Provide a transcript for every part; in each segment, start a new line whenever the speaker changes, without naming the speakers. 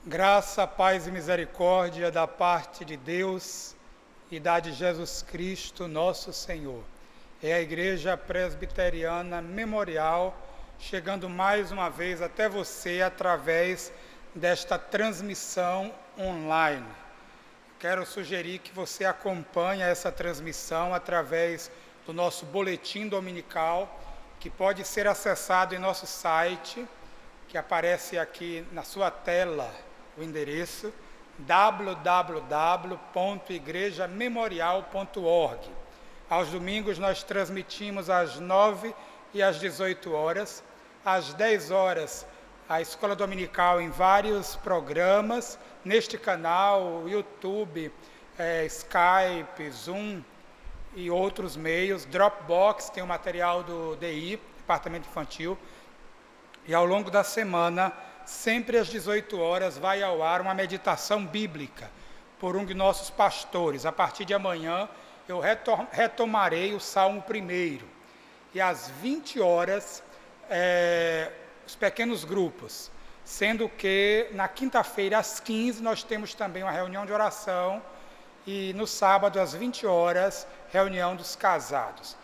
Graça, paz e misericórdia da parte de Deus e da de Jesus Cristo, nosso Senhor. É a Igreja Presbiteriana Memorial, chegando mais uma vez até você através desta transmissão online. Quero sugerir que você acompanhe essa transmissão através do nosso boletim dominical, que pode ser acessado em nosso site, que aparece aqui na sua tela, o endereço www.igrejamemorial.org. Aos domingos nós transmitimos às 9 e às 18 horas. Às 10 horas, a Escola Dominical em vários programas, neste canal, YouTube, Skype, Zoom e outros meios. Dropbox tem o material do DI, Departamento Infantil. E ao longo da semana, sempre às 18 horas, vai ao ar uma meditação bíblica por um de nossos pastores. A partir de amanhã, eu retomarei o Salmo 1. E às 20 horas, os pequenos grupos. Sendo que na quinta-feira, às 15, nós temos também uma reunião de oração. E no sábado, às 20 horas, reunião dos casados.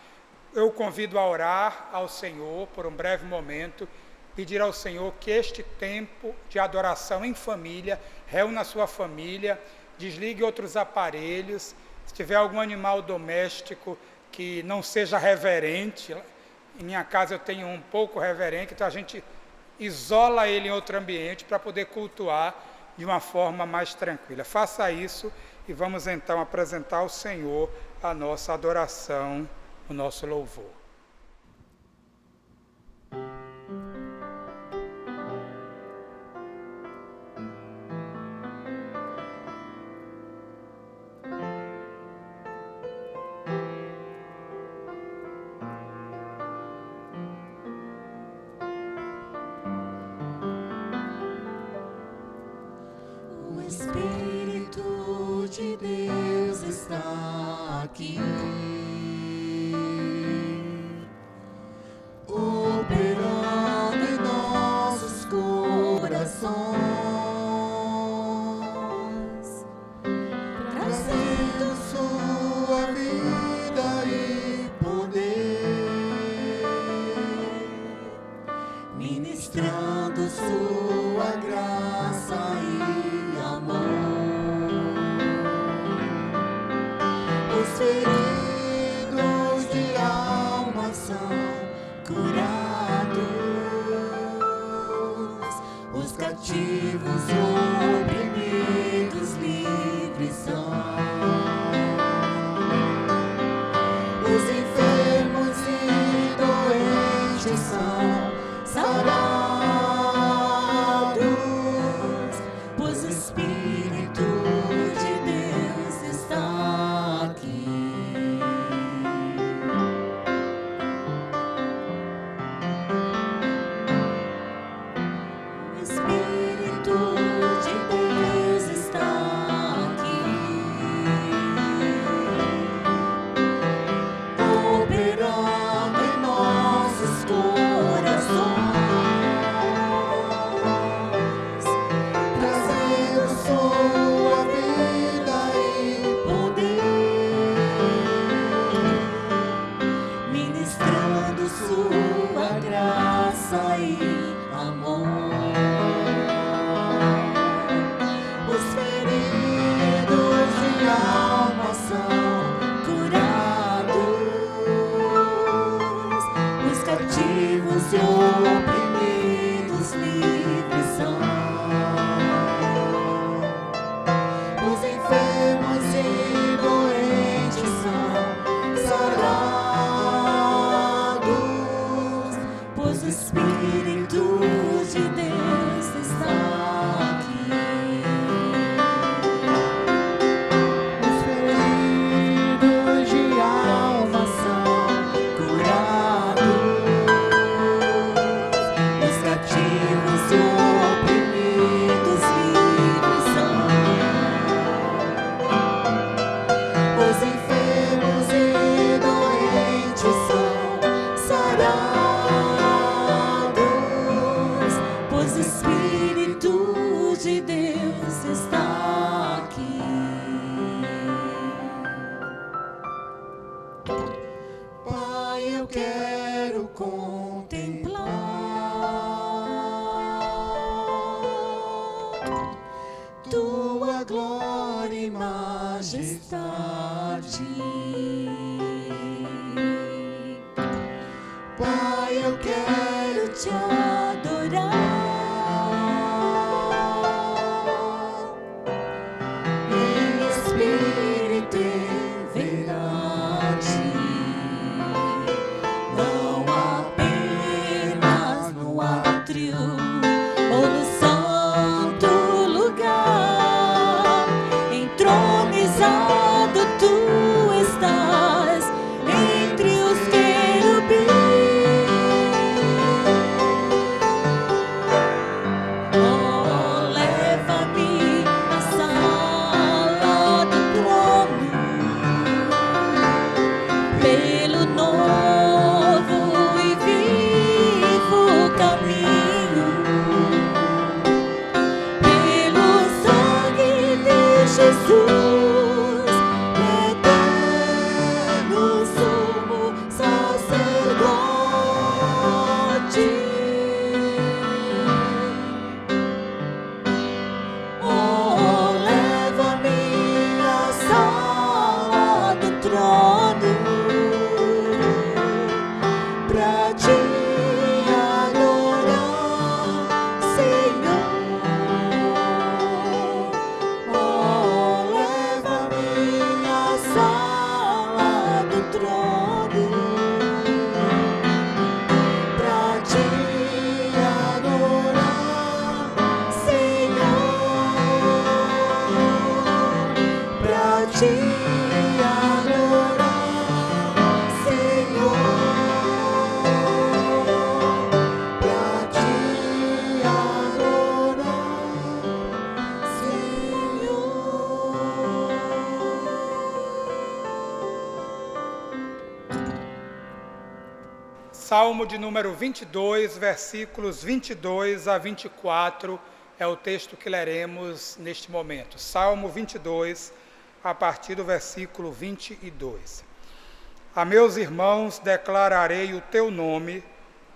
Eu convido a orar ao Senhor por um breve momento, pedir ao Senhor que este tempo de adoração em família, reúna a sua família, desligue outros aparelhos, se tiver algum animal doméstico que não seja reverente, em minha casa eu tenho um pouco reverente, então a gente isola ele em outro ambiente para poder cultuar de uma forma mais tranquila. Faça isso e vamos então apresentar ao Senhor a nossa adoração, o nosso louvor.
De Deus está aqui, operando em nossos corações, trazendo sua vida e poder, ministrando sua graça e amor. Os feridos glória e majestade. Pai, eu quero te adorar em espírito e verdade, não apenas no átrio ou no santo lugar. Entronizado tu estás entre os querubins. Oh, leva-me à sala do trono, pelo novo e vivo caminho, pelo sangue de Jesus, eterno sumo sacerdote. Oh, leva-me à sala do trono pra te adorar, Senhor. Oh, leva-me à sala do trono pra te adorar, Senhor. Pra te adorar, Senhor. Pra te adorar, Senhor.
Salmo de número 22, versículos 22 a 24, é o texto que leremos neste momento. Salmo 22, a partir do versículo 22. A meus irmãos declararei o teu nome,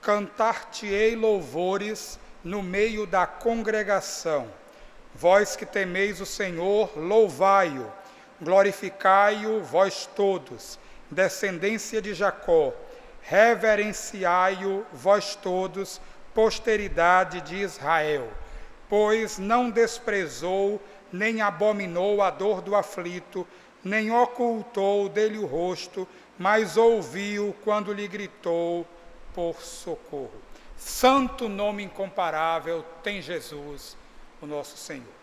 cantar-te-ei louvores no meio da congregação. Vós que temeis o Senhor, louvai-o, glorificai-o vós todos, descendência de Jacó, reverenciai-o vós todos, posteridade de Israel, pois não desprezou, nem abominou a dor do aflito, nem ocultou dele o rosto, mas ouviu quando lhe gritou por socorro. Santo nome incomparável tem Jesus, o nosso Senhor.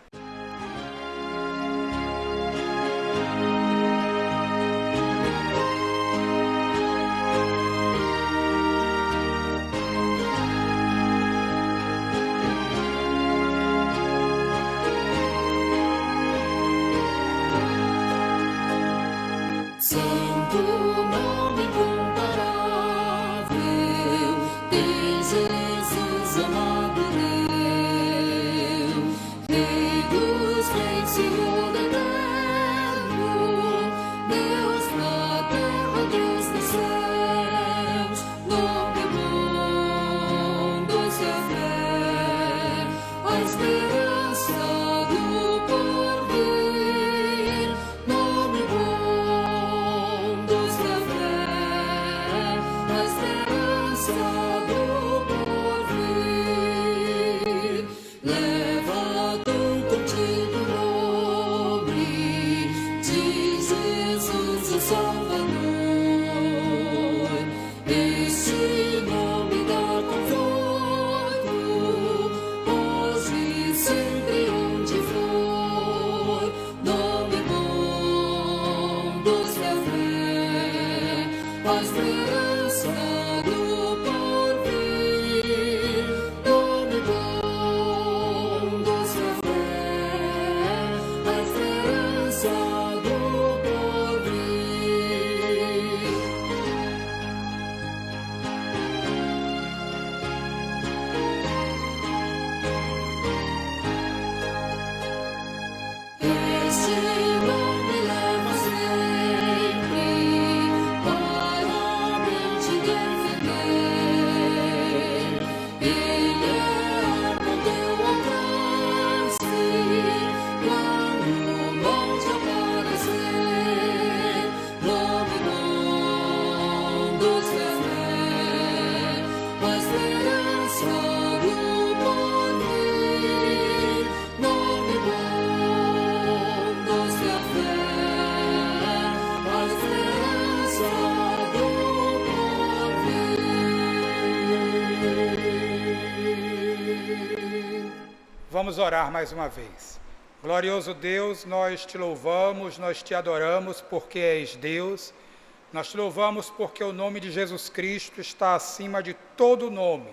Santo nome incomparável, tem Jesus amado Deus, Rei dos reis, Senhor eterno, Deus na terra, Deus nos céus, nome bom, doce a fé, a esperança do porvir, nome bom, doce a
Vamos orar mais uma vez. Glorioso Deus, nós te louvamos, nós te adoramos porque és Deus. Nós te louvamos porque o nome de Jesus Cristo está acima de todo nome.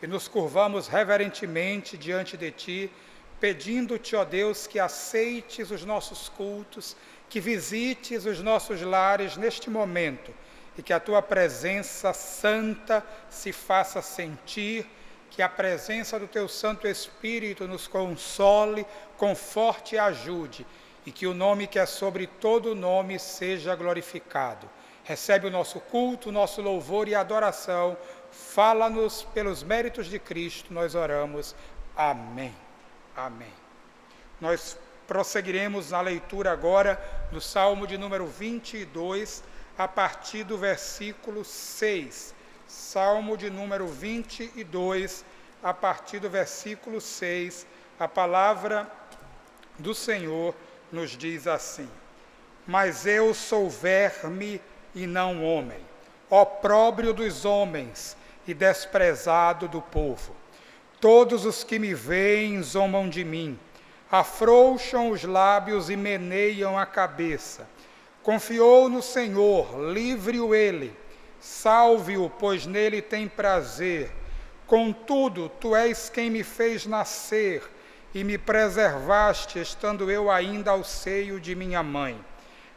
E nos curvamos reverentemente diante de ti, pedindo-te, ó Deus, que aceites os nossos cultos, que visites os nossos lares neste momento e que a tua presença santa se faça sentir, que a presença do teu Santo Espírito nos console, conforte e ajude, e que o nome que é sobre todo nome seja glorificado. Recebe o nosso culto, o nosso louvor e adoração. Fala-nos pelos méritos de Cristo, nós oramos. Amém. Amém. Nós prosseguiremos na leitura agora do Salmo de número 22, a partir do versículo 6. Salmo de número 22, a partir do versículo 6. A palavra do Senhor nos diz assim: Mas eu sou verme e não homem, opróbrio dos homens e desprezado do povo. Todos os que me veem zombam de mim, afrouxam os lábios e meneiam a cabeça. Confiou no Senhor, livre-o ele, salve-o, pois nele tem prazer. Contudo, tu és quem me fez nascer e me preservaste, estando eu ainda ao seio de minha mãe.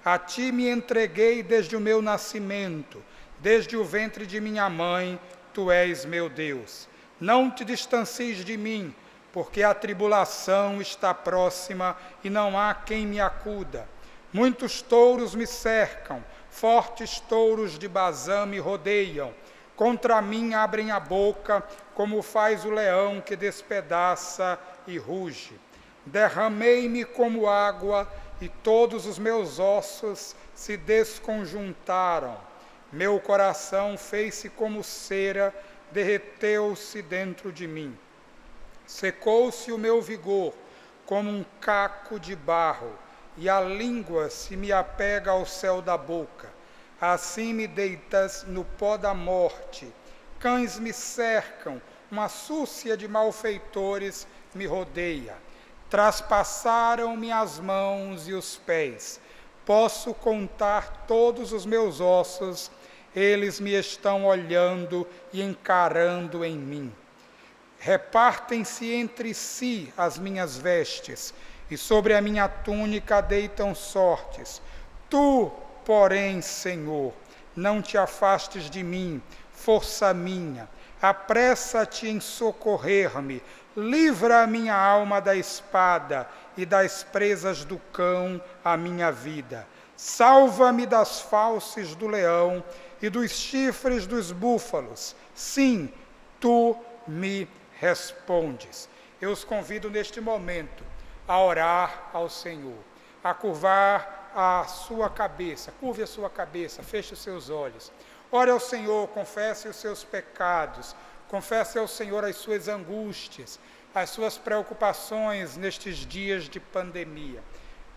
A ti me entreguei desde o meu nascimento, desde o ventre de minha mãe, tu és meu Deus. Não te distancies de mim, porque a tribulação está próxima e não há quem me acuda. Muitos touros me cercam, fortes touros de Bazã me rodeiam. Contra mim abrem a boca, como faz o leão que despedaça e ruge. Derramei-me como água, e todos os meus ossos se desconjuntaram. Meu coração fez-se como cera, derreteu-se dentro de mim. Secou-se o meu vigor como um caco de barro, e a língua se me apega ao céu da boca. Assim me deitas no pó da morte. Cães me cercam, uma súcia de malfeitores me rodeia. Traspassaram-me as mãos e os pés. Posso contar todos os meus ossos, eles me estão olhando e encarando em mim. Repartem-se entre si as minhas vestes, e sobre a minha túnica deitam sortes. Tu, porém, Senhor, não te afastes de mim, força minha. Apressa-te em socorrer-me. Livra a minha alma da espada e das presas do cão a minha vida. Salva-me das fauces do leão e dos chifres dos búfalos. Sim, tu me respondes. Eu os convido neste momento a orar ao Senhor, a curvar a sua cabeça, curve a sua cabeça, feche os seus olhos. Ore ao Senhor, confesse os seus pecados, confesse ao Senhor as suas angústias, as suas preocupações nestes dias de pandemia.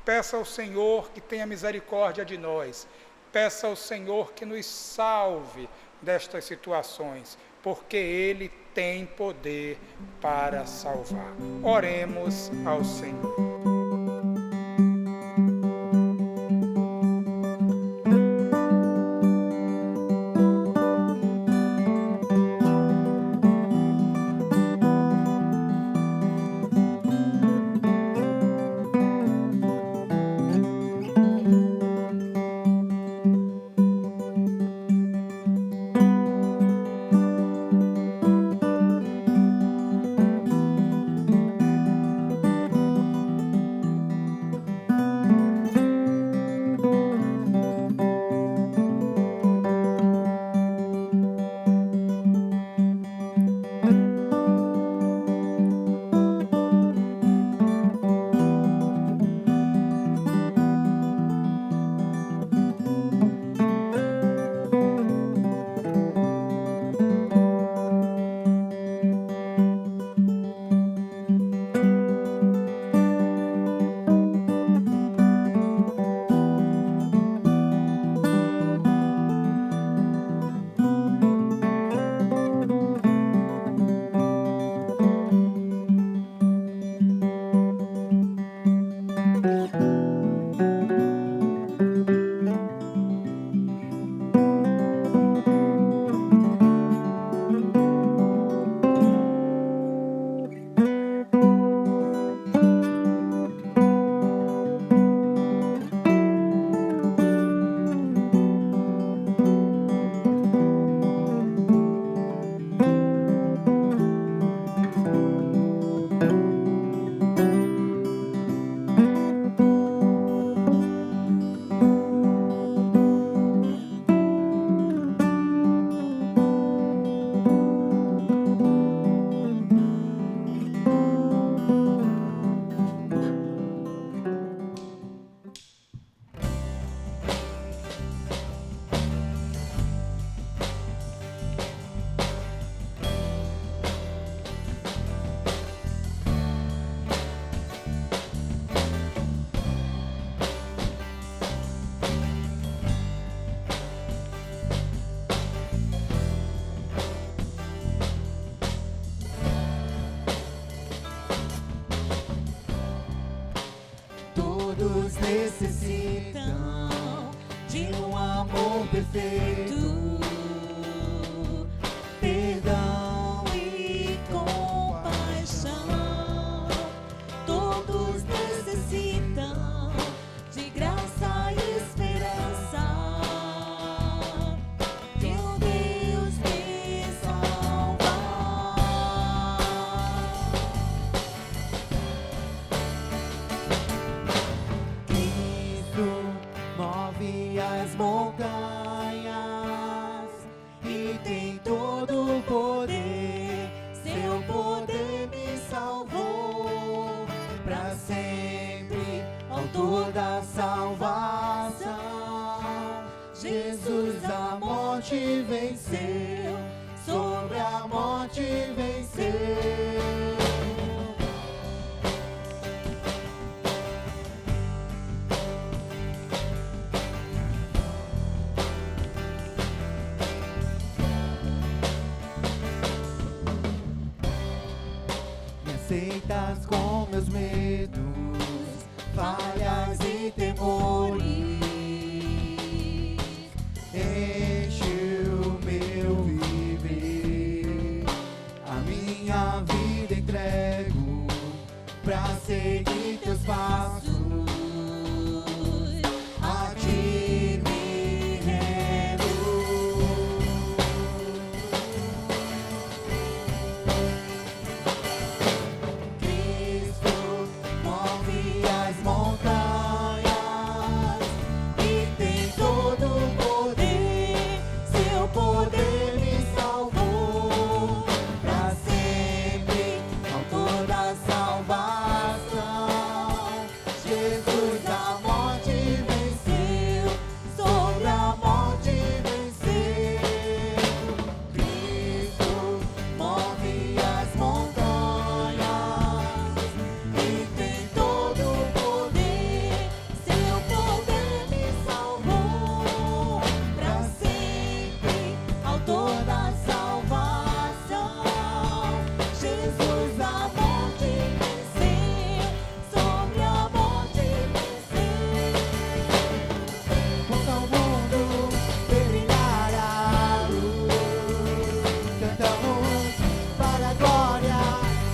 Peça ao Senhor que tenha misericórdia de nós. Peça ao Senhor que nos salve destas situações, porque Ele tem poder para salvar. Oremos ao Senhor.
Todos necessitam de um amor perfeito, perdão e compaixão. Todos necessitam de graça e esperança, de um Deus me salvar. Cristo move as montanhas e tem todo o poder. Seu poder me salvou para sempre, autor da salvação. Jesus a morte venceu, sobre a morte venceu. Me aceitas com meus medos, falhas e temores. Enche o meu viver, a minha vida entrego pra seguir teus passos. A ti me rendo. Cristo move as montanhas e tem todo o poder. Seu poder me salvou pra sempre, autor da salvação. Jesus a morte venceu, sobre a morte venceu. Cristo move as montanhas e tem todo o poder. Seu poder me salvou pra sempre, autor da salvação. Jesus a morte venceu, sobre a morte venceu. Conta ao mundo ver brilhar a luz. Cantamos para a glória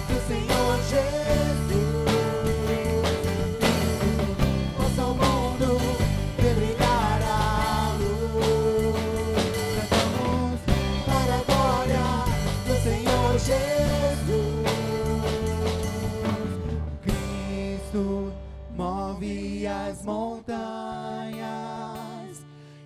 do Senhor Jesus. Conta ao mundo ver brilhar a luz. Cantamos para a glória do Senhor Jesus. Cristo move as montanhas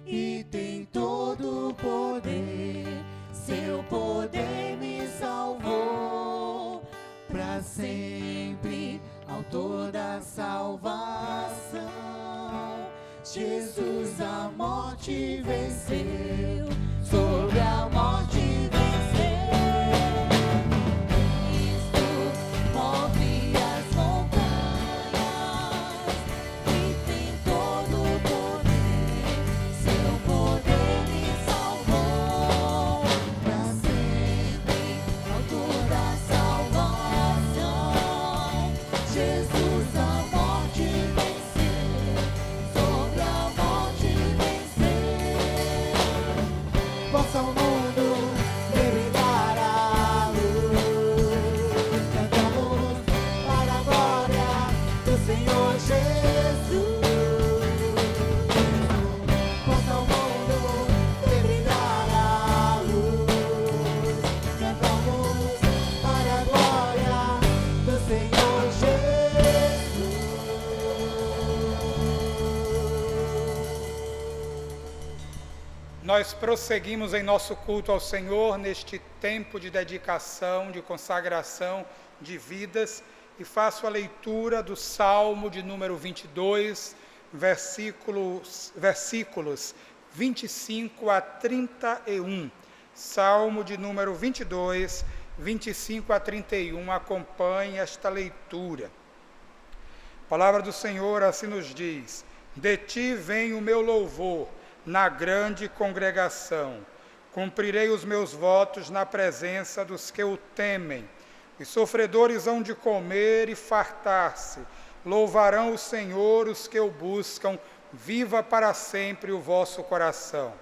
e tem todo o poder. Seu poder me salvou pra sempre, autor da salvação. Jesus a morte venceu, sobre a morte venceu. Cristo move as montanhas e tem todo o poder. Seu poder me salvou pra sempre, autor da salvação. Jesus a morte venceu, sobre a morte venceu. Possa o mundo ver brilhar a luz. Cantamos para a glória do Senhor Jesus. Possa o mundo ver brilhar a luz. Cantamos para a glória do Senhor Jesus.
Nós prosseguimos em nosso culto ao Senhor neste tempo de dedicação, de consagração de vidas, e faço a leitura do Salmo de número 22, versículos 25 a 31. Salmo de número 22, 25 a 31. Acompanhe esta leitura. A palavra do Senhor assim nos diz: de ti vem o meu louvor na grande congregação. Cumprirei os meus votos na presença dos que o temem. Os sofredores hão de comer e fartar-se, Louvarão o Senhor os que o buscam, viva para sempre o vosso coração.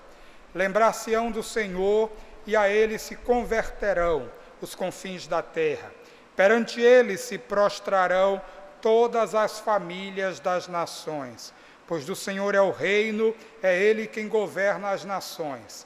Lembrar-se-ão do Senhor e a ele se converterão os confins da terra. Perante ele se prostrarão todas as famílias das nações, pois do Senhor é o reino, é ele quem governa as nações.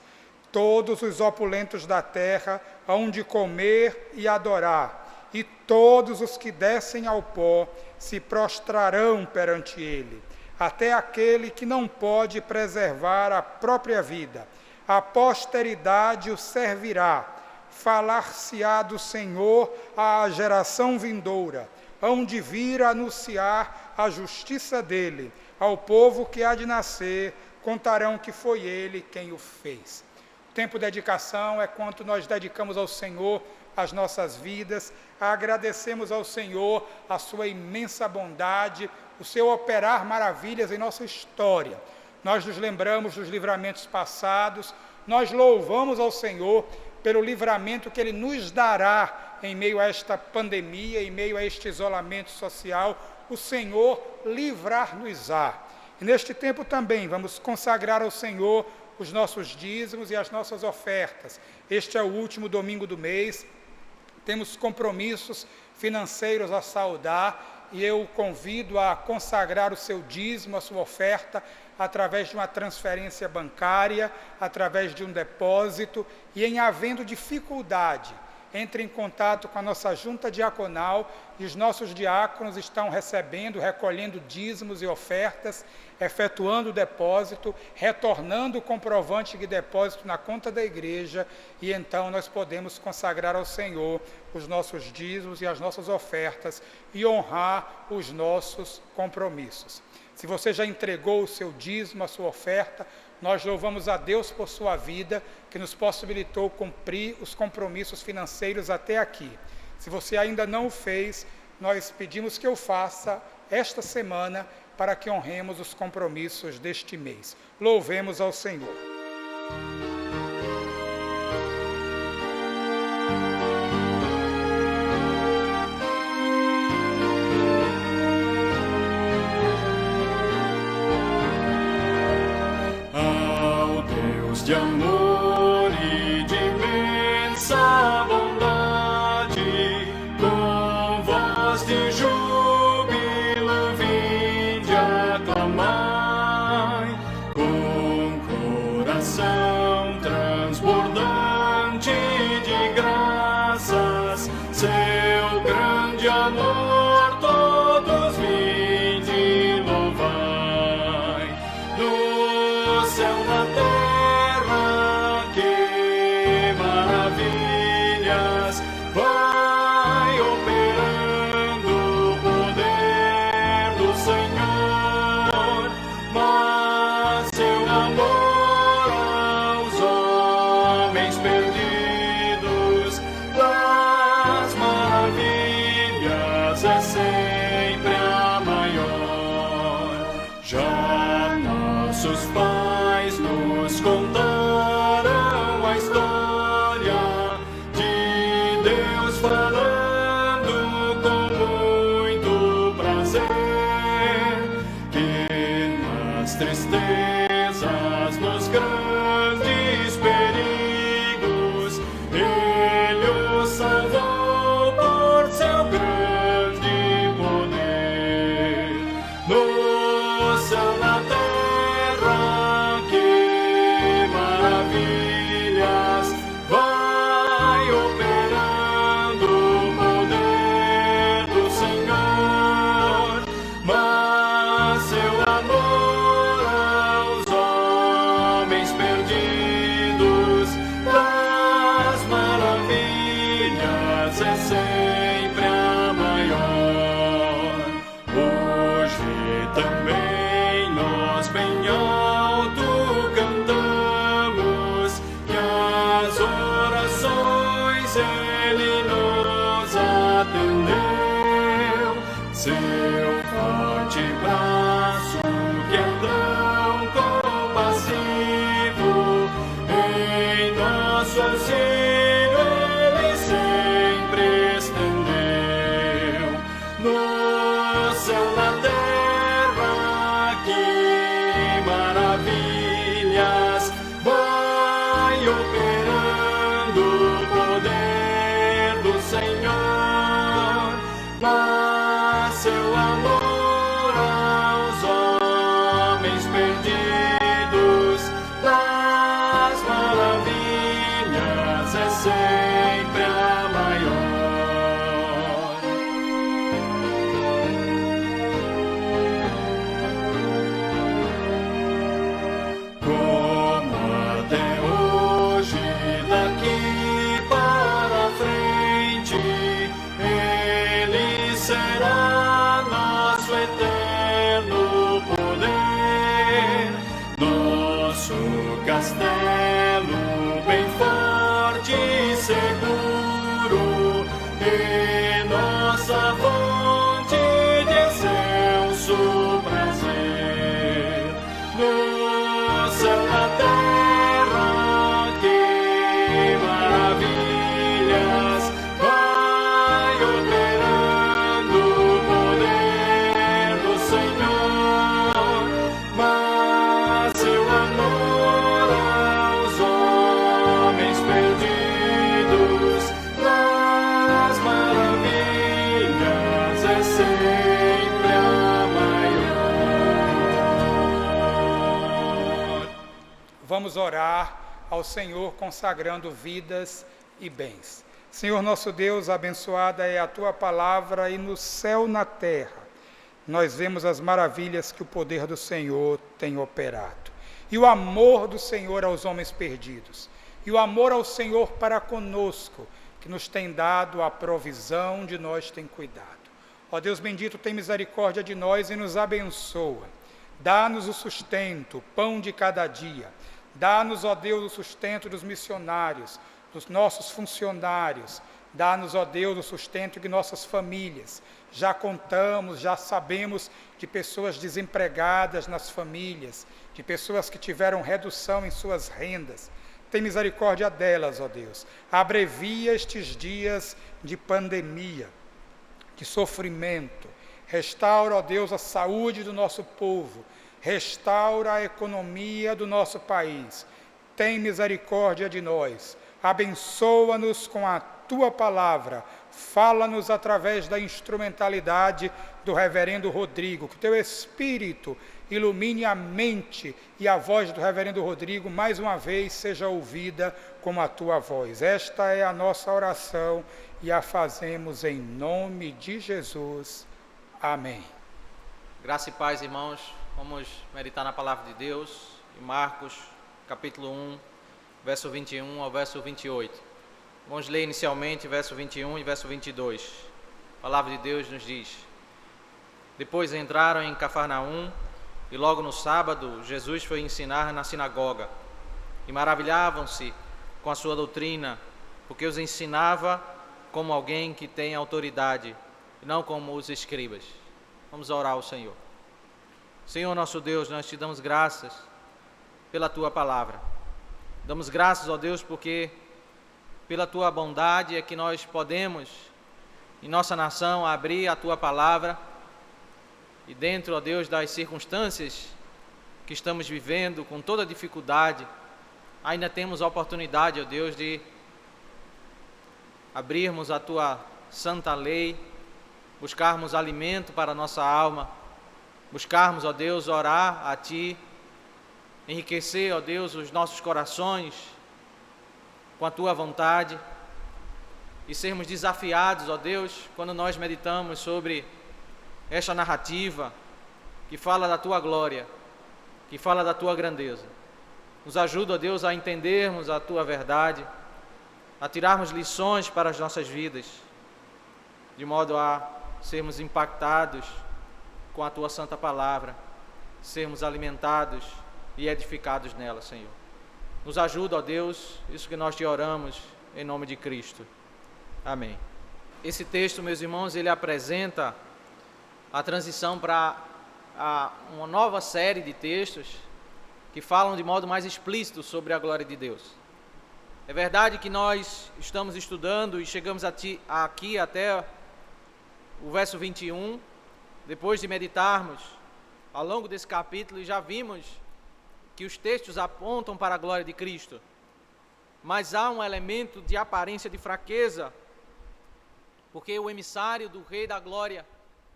Todos os opulentos da terra hão de comer e adorar, e todos os que descem ao pó se prostrarão perante ele, até aquele que não pode preservar a própria vida. A posteridade o servirá, falar-se-á do Senhor à geração vindoura, hão de vir anunciar a justiça dele, ao povo que há de nascer, contarão que foi ele quem o fez. O tempo de dedicação é quanto nós dedicamos ao Senhor as nossas vidas, agradecemos ao Senhor a sua imensa bondade, o seu operar maravilhas em nossa história. Nós nos lembramos dos livramentos passados, nós louvamos ao Senhor pelo livramento que Ele nos dará em meio a esta pandemia, em meio a este isolamento social. O Senhor livrar-nos-á. E neste tempo também vamos consagrar ao Senhor os nossos dízimos e as nossas ofertas. Este é o último domingo do mês, temos compromissos financeiros a saldar e eu convido a consagrar o seu dízimo, a sua oferta, através de uma transferência bancária, através de um depósito, e em havendo dificuldade, entre em contato com a nossa junta diaconal e os nossos diáconos estão recebendo, recolhendo dízimos e ofertas, efetuando o depósito, retornando o comprovante de depósito na conta da igreja, e então nós podemos consagrar ao Senhor os nossos dízimos e as nossas ofertas e honrar os nossos compromissos. Se você já entregou o seu dízimo, a sua oferta, nós louvamos a Deus por sua vida, que nos possibilitou cumprir os compromissos financeiros até aqui. Se você ainda não o fez, nós pedimos que o faça esta semana para que honremos os compromissos deste mês. Louvemos ao Senhor.
De amor e de imensa bondade, com voz de júbilo vinde aclamai, com coração transbordante de graças, seu grande amor todos vinde louvai, no céu na terra. Vai operando o poder do Senhor, mas seu amor aos homens perdidos, das maravilhas é sempre a maior. Já nossos pais nos contaram a história de Deus falando com muito prazer, que nas tristezas, nos grandes perigos, Ele os salvou por seu grande poder. No céu, na terra, que maravilhas, vai operando o poder do Senhor, mas seu amor
vamos orar ao Senhor consagrando vidas e bens. Senhor nosso Deus, abençoada é a Tua palavra e no céu, na terra, nós vemos as maravilhas que o poder do Senhor tem operado. E o amor do Senhor aos homens perdidos. E o amor ao Senhor para conosco, que nos tem dado a provisão, de nós tem cuidado. Ó Deus bendito, tem misericórdia de nós e nos abençoa. Dá-nos o sustento, o pão de cada dia. Dá-nos, ó Deus, o sustento dos missionários, dos nossos funcionários. Dá-nos, ó Deus, o sustento de nossas famílias. Já contamos, já sabemos de pessoas desempregadas nas famílias, de pessoas que tiveram redução em suas rendas. Tem misericórdia delas, ó Deus. Abrevia estes dias de pandemia, de sofrimento. Restaura, ó Deus, a saúde do nosso povo. Restaura a economia do nosso país. Tem misericórdia de nós. Abençoa-nos com a Tua palavra. Fala-nos através da instrumentalidade do reverendo Rodrigo. Que Teu Espírito ilumine a mente e a voz do reverendo Rodrigo, mais uma vez, seja ouvida como a Tua voz. Esta é a nossa oração e a fazemos em nome de Jesus. Amém.
Graça e paz, irmãos. Vamos meditar na palavra de Deus, em Marcos, capítulo 1, verso 21 ao verso 28. Vamos ler inicialmente verso 21 e verso 22. A palavra de Deus nos diz: Depois entraram em Cafarnaum, e logo no sábado Jesus foi ensinar na sinagoga. E maravilhavam-se com a sua doutrina, porque os ensinava como alguém que tem autoridade, e não como os escribas. Vamos orar ao Senhor. Senhor nosso Deus, nós te damos graças pela Tua palavra. Damos graças, ó Deus, porque pela Tua bondade é que nós podemos, em nossa nação, abrir a Tua palavra e dentro, ó Deus, das circunstâncias que estamos vivendo, com toda dificuldade, ainda temos a oportunidade, ó Deus, de abrirmos a Tua santa lei, buscarmos alimento para a nossa alma, buscarmos, ó Deus, orar a Ti, enriquecer, ó Deus, os nossos corações com a Tua vontade e sermos desafiados, ó Deus, quando nós meditamos sobre esta narrativa que fala da Tua glória, que fala da Tua grandeza. Nos ajuda, ó Deus, a entendermos a Tua verdade, a tirarmos lições para as nossas vidas, de modo a sermos impactados com a Tua santa palavra, sermos alimentados e edificados nela, Senhor. Nos ajuda, ó Deus, isso que nós te oramos, em nome de Cristo. Amém. Esse texto, meus irmãos, ele apresenta a transição para uma nova série de textos que falam de modo mais explícito sobre a glória de Deus. É verdade que nós estamos estudando e chegamos aqui até o verso 21, depois de meditarmos ao longo desse capítulo, e já vimos que os textos apontam para a glória de Cristo, mas há um elemento de aparência de fraqueza, porque o emissário do Rei da Glória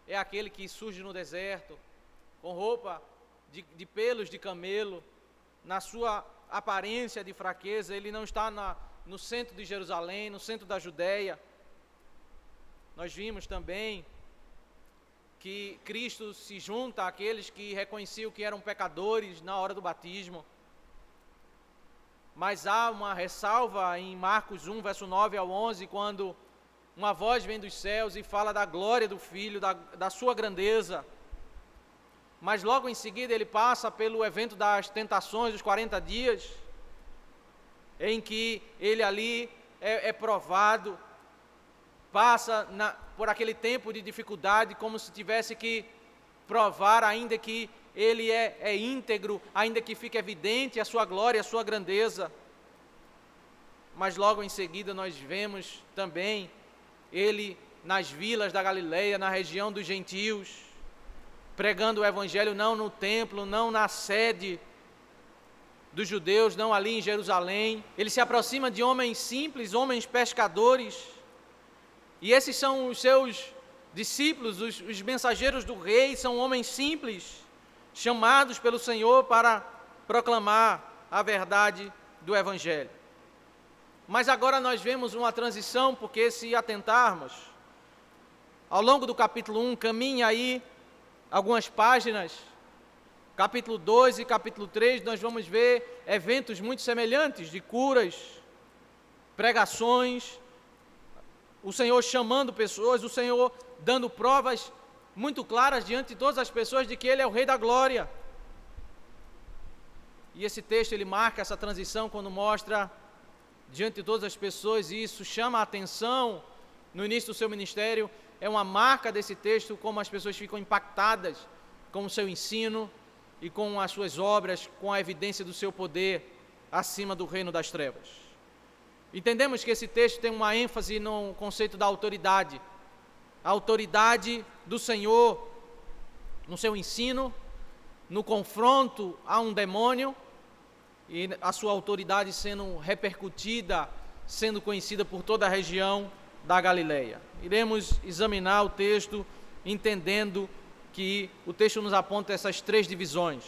é aquele que surge no deserto, com roupa de pelos de camelo. Na sua aparência de fraqueza, ele não está no centro de Jerusalém, no centro da Judéia. Nós vimos também que Cristo se junta àqueles que reconheciam que eram pecadores na hora do batismo. Mas há uma ressalva em Marcos 1, verso 9 ao 11, quando uma voz vem dos céus e fala da glória do Filho, da sua grandeza. Mas logo em seguida ele passa pelo evento das tentações, dos 40 dias, em que ele ali é provado, passa por aquele tempo de dificuldade, como se tivesse que provar, ainda que ele é íntegro, ainda que fique evidente a sua glória, a sua grandeza. Mas logo em seguida nós vemos também ele nas vilas da Galileia, na região dos gentios, pregando o evangelho não no templo, não na sede dos judeus, não ali em Jerusalém. Ele se aproxima de homens simples, homens pescadores, e esses são os seus discípulos, os mensageiros do rei, são homens simples, chamados pelo Senhor para proclamar a verdade do Evangelho. Mas agora nós vemos uma transição, porque se atentarmos, ao longo do capítulo 1, caminha aí algumas páginas, capítulo 2 e capítulo 3, nós vamos ver eventos muito semelhantes de curas, pregações, o Senhor chamando pessoas, o Senhor dando provas muito claras diante de todas as pessoas de que Ele é o Rei da Glória. E esse texto, ele marca essa transição quando mostra diante de todas as pessoas, e isso chama a atenção no início do seu ministério. É uma marca desse texto, como as pessoas ficam impactadas com o seu ensino e com as suas obras, com a evidência do seu poder acima do reino das trevas. Entendemos que esse texto tem uma ênfase no conceito da autoridade, a autoridade do Senhor no seu ensino, no confronto a um demônio, e a sua autoridade sendo repercutida, sendo conhecida por toda a região da Galileia. Iremos examinar o texto, entendendo que o texto nos aponta essas três divisões.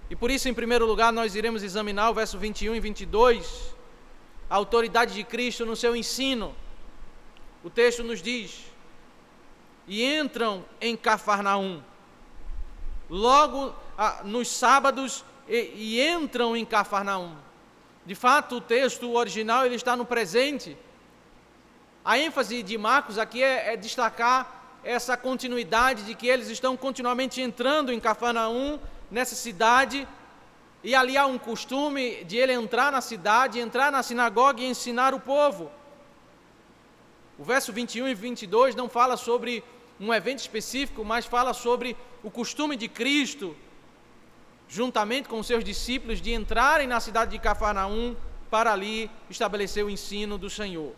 E por isso, em primeiro lugar, nós iremos examinar o verso 21 e 22, a autoridade de Cristo no seu ensino. O texto nos diz: e entram em Cafarnaum, logo nos sábados, e entram em Cafarnaum. De fato, o texto original ele está no presente. A ênfase de Marcos aqui é destacar essa continuidade de que eles estão continuamente entrando em Cafarnaum, nessa cidade, e ali há um costume de ele entrar na cidade, entrar na sinagoga e ensinar o povo. O verso 21 e 22 não fala sobre um evento específico, mas fala sobre o costume de Cristo, juntamente com os seus discípulos, de entrarem na cidade de Cafarnaum para ali estabelecer o ensino do Senhor.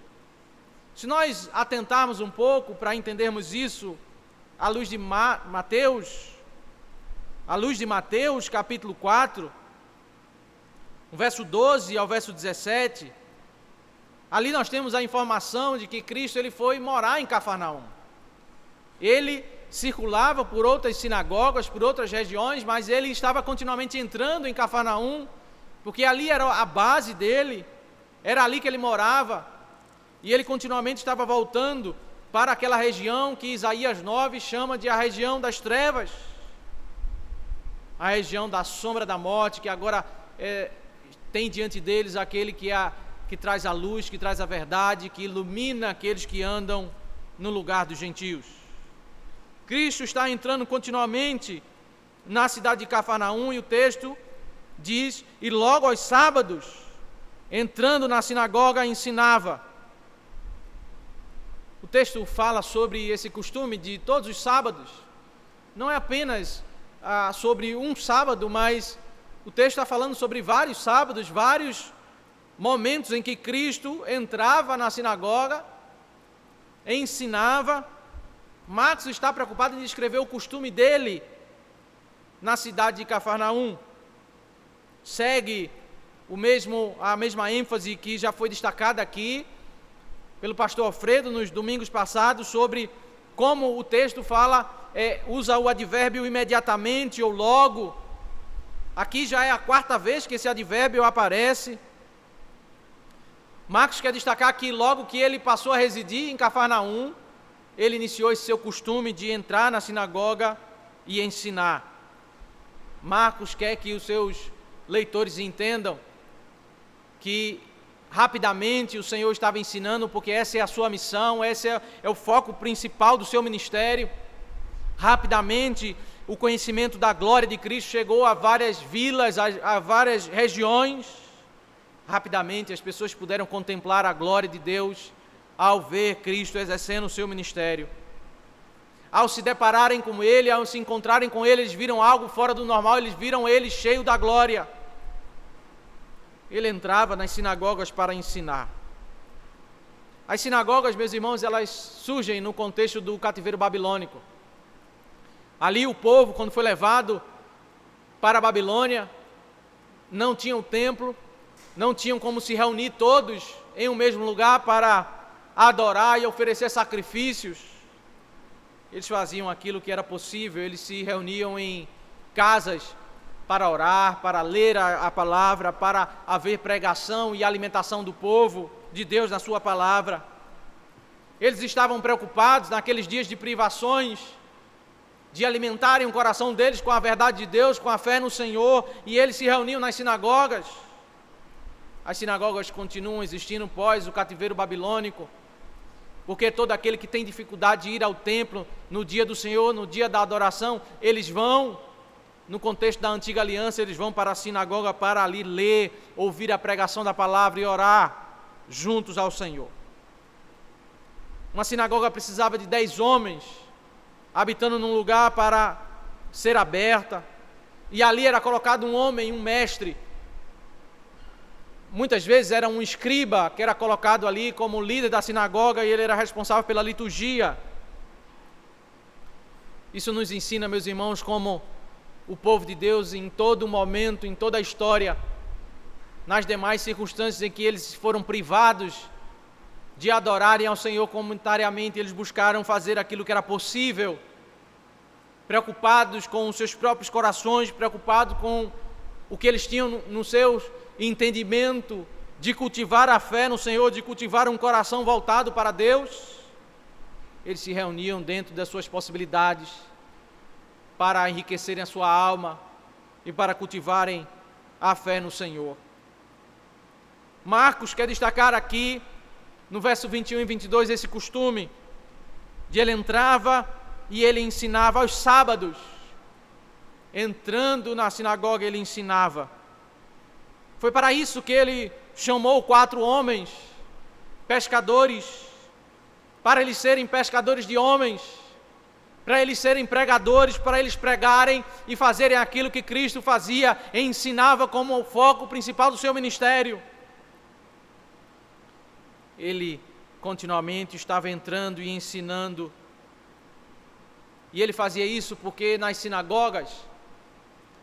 Se nós atentarmos um pouco para entendermos isso, à luz de Mateus, capítulo 4, o verso 12 ao verso 17, ali nós temos a informação de que Cristo ele foi morar em Cafarnaum. Ele circulava por outras sinagogas, por outras regiões, mas ele estava continuamente entrando em Cafarnaum, porque ali era a base dele, era ali que ele morava, e ele continuamente estava voltando para aquela região que Isaías 9 chama de a região das trevas, a região da sombra da morte, que agora tem diante deles aquele que traz a luz, que traz a verdade, que ilumina aqueles que andam no lugar dos gentios. Cristo está entrando continuamente na cidade de Cafarnaum, e o texto diz: e logo aos sábados, entrando na sinagoga, ensinava. O texto fala sobre esse costume de todos os sábados, não é apenas sobre um sábado, mas o texto está falando sobre vários sábados, vários momentos em que Cristo entrava na sinagoga, ensinava. Marcos está preocupado em descrever o costume dele na cidade de Cafarnaum. Segue a mesma ênfase que já foi destacada aqui pelo pastor Alfredo nos domingos passados, sobre como o texto fala, usa o advérbio imediatamente ou logo. Aqui já é a quarta vez que esse advérbio aparece. Marcos quer destacar que logo que ele passou a residir em Cafarnaum, ele iniciou esse seu costume de entrar na sinagoga e ensinar. Marcos quer que os seus leitores entendam que rapidamente o Senhor estava ensinando, porque essa é a sua missão, esse é o foco principal do seu ministério. Rapidamente o conhecimento da glória de Cristo chegou a várias vilas, a várias regiões. Rapidamente as pessoas puderam contemplar a glória de Deus ao ver Cristo exercendo o seu ministério. Ao se depararem com Ele, ao se encontrarem com Ele, eles viram algo fora do normal, eles viram Ele cheio da glória. Ele entrava nas sinagogas para ensinar. As sinagogas, meus irmãos, elas surgem no contexto do cativeiro babilônico. Ali o povo, quando foi levado para a Babilônia, não tinham templo, não tinham como se reunir todos em um mesmo lugar para adorar e oferecer sacrifícios. Eles faziam aquilo que era possível, eles se reuniam em casas para orar, para ler a palavra, para haver pregação e alimentação do povo de Deus na sua palavra. Eles estavam preocupados naqueles dias de privações, de alimentarem o coração deles com a verdade de Deus, com a fé no Senhor, e eles se reuniam nas sinagogas. As sinagogas continuam existindo pós o cativeiro babilônico, porque todo aquele que tem dificuldade de ir ao templo no dia do Senhor, no dia da adoração, eles vão, no contexto da antiga aliança, eles vão para a sinagoga para ali ler, ouvir a pregação da palavra e orar juntos ao Senhor. Uma sinagoga precisava de 10 homens, habitando num lugar para ser aberta, e ali era colocado um homem, um mestre. Muitas vezes era um escriba que era colocado ali como líder da sinagoga, e ele era responsável pela liturgia. Isso nos ensina, meus irmãos, como o povo de Deus em todo momento, em toda a história, nas demais circunstâncias em que eles foram privados de adorarem ao Senhor comunitariamente, eles buscaram fazer aquilo que era possível, preocupados com os seus próprios corações, preocupados com o que eles tinham no seu entendimento de cultivar a fé no Senhor, de cultivar um coração voltado para Deus. Eles se reuniam dentro das suas possibilidades para enriquecerem a sua alma e para cultivarem a fé no Senhor. Marcos quer destacar aqui, no verso 21 e 22, esse costume de ele entrava e ele ensinava aos sábados. Entrando na sinagoga, ele ensinava. Foi para isso que ele chamou 4 homens, pescadores, para eles serem pescadores de homens, para eles serem pregadores, para eles pregarem e fazerem aquilo que Cristo fazia e ensinava como o foco principal do seu ministério. Ele continuamente estava entrando e ensinando, e ele fazia isso porque nas sinagogas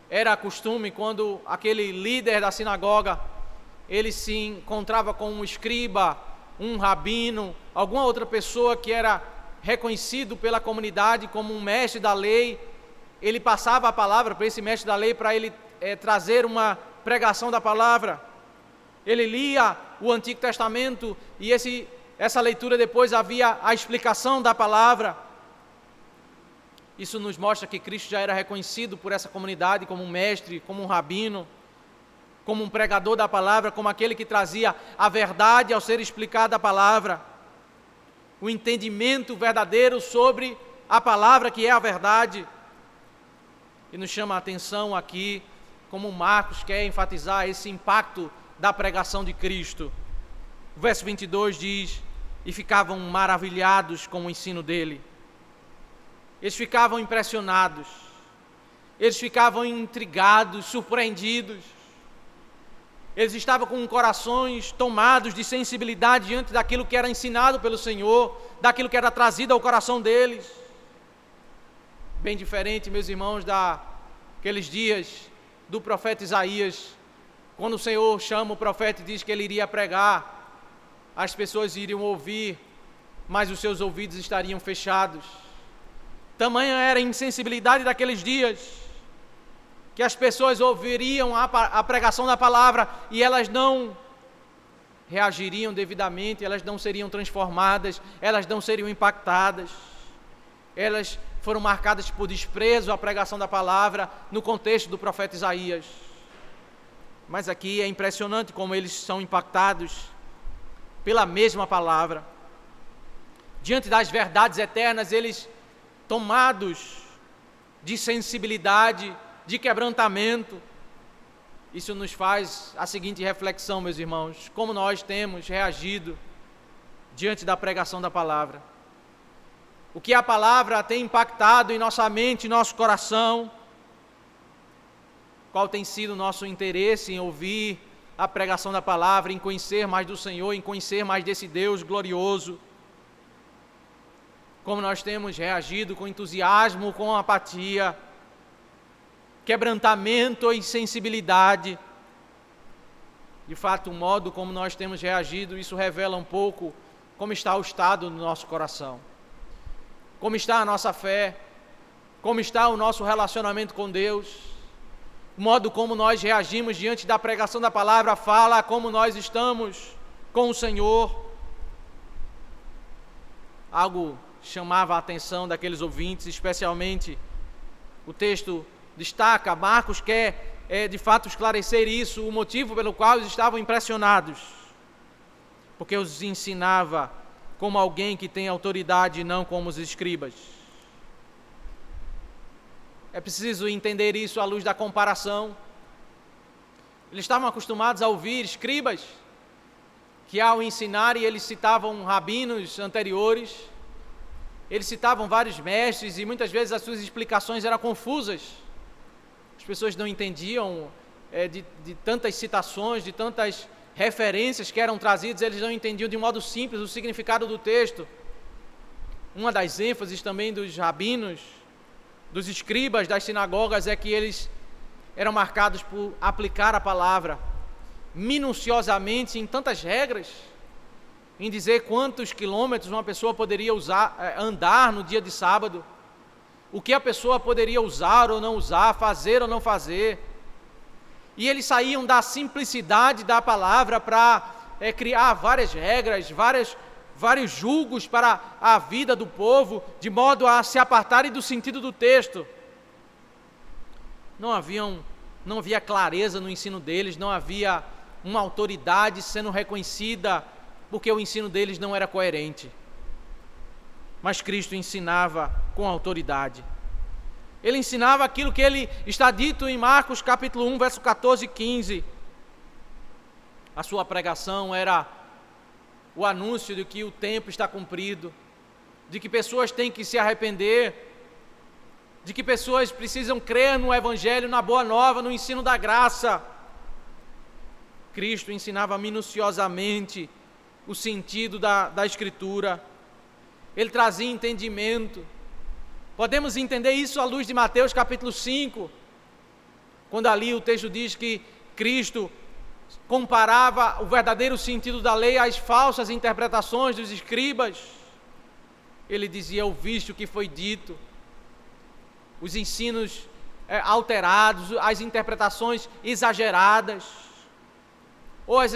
era costume, quando aquele líder da sinagoga ele se encontrava com um escriba, um rabino, alguma outra pessoa que era reconhecido pela comunidade como um mestre da lei, ele passava a palavra para esse mestre da lei para ele trazer uma pregação da palavra. Ele lia o Antigo Testamento e essa leitura depois havia a explicação da palavra. Isso nos mostra que Cristo já era reconhecido por essa comunidade como um mestre, como um rabino, como um pregador da palavra, como aquele que trazia a verdade ao ser explicada a palavra, o entendimento verdadeiro sobre a palavra que é a verdade. E nos chama a atenção aqui, como Marcos quer enfatizar esse impacto da pregação de Cristo. O verso 22 diz: e ficavam maravilhados com o ensino dele. Eles ficavam impressionados, eles ficavam intrigados, surpreendidos. Eles estavam com corações tomados de sensibilidade diante daquilo que era ensinado pelo Senhor, daquilo que era trazido ao coração deles. Bem diferente, meus irmãos, daqueles dias do profeta Isaías, quando o Senhor chama o profeta e diz que ele iria pregar, as pessoas iriam ouvir, mas os seus ouvidos estariam fechados. Tamanha era a insensibilidade daqueles dias, que as pessoas ouviriam a pregação da palavra e elas não reagiriam devidamente, elas não seriam transformadas, elas não seriam impactadas. Elas foram marcadas por desprezo à pregação da palavra no contexto do profeta Isaías. Mas aqui é impressionante como eles são impactados pela mesma palavra. Diante das verdades eternas, eles, tomados de sensibilidade, de quebrantamento, isso nos faz a seguinte reflexão, meus irmãos: como nós temos reagido diante da pregação da palavra? O que a palavra tem impactado em nossa mente, em nosso coração? Qual tem sido o nosso interesse em ouvir a pregação da palavra, em conhecer mais do Senhor, em conhecer mais desse Deus glorioso? Como nós temos reagido com entusiasmo, com apatia, quebrantamento e sensibilidade? De fato, o modo como nós temos reagido, isso revela um pouco como está o estado do nosso coração, como está a nossa fé, como está o nosso relacionamento com Deus, o modo como nós reagimos diante da pregação da palavra fala como nós estamos com o Senhor. Algo chamava a atenção daqueles ouvintes, especialmente o texto destaca, Marcos quer de fato esclarecer isso, o motivo pelo qual eles estavam impressionados, porque os ensinava como alguém que tem autoridade e não como os escribas. É preciso entender isso à luz da comparação. Eles estavam acostumados a ouvir escribas que ao ensinarem eles citavam rabinos anteriores, eles citavam vários mestres e muitas vezes as suas explicações eram confusas. As pessoas não entendiam de tantas citações, de tantas referências que eram trazidas, eles não entendiam de modo simples o significado do texto. Uma das ênfases também dos rabinos, dos escribas das sinagogas, é que eles eram marcados por aplicar a palavra minuciosamente em tantas regras, em dizer quantos quilômetros uma pessoa poderia andar no dia de sábado, o que a pessoa poderia usar ou não usar, fazer ou não fazer. E eles saíam da simplicidade da palavra para criar várias regras, vários julgos para a vida do povo, de modo a se apartarem do sentido do texto. Não havia clareza no ensino deles, não havia uma autoridade sendo reconhecida, porque o ensino deles não era coerente. Mas Cristo ensinava com autoridade. Ele ensinava aquilo que ele está dito em Marcos capítulo 1, verso 14 e 15. A sua pregação era o anúncio de que o tempo está cumprido, de que pessoas têm que se arrepender, de que pessoas precisam crer no Evangelho, na Boa Nova, no ensino da graça. Cristo ensinava minuciosamente o sentido da Escritura. Ele trazia entendimento. Podemos entender isso à luz de Mateus capítulo 5, quando ali o texto diz que Cristo comparava o verdadeiro sentido da lei às falsas interpretações dos escribas. Ele dizia: ouviste o que foi dito, os ensinos alterados, as interpretações exageradas, ou as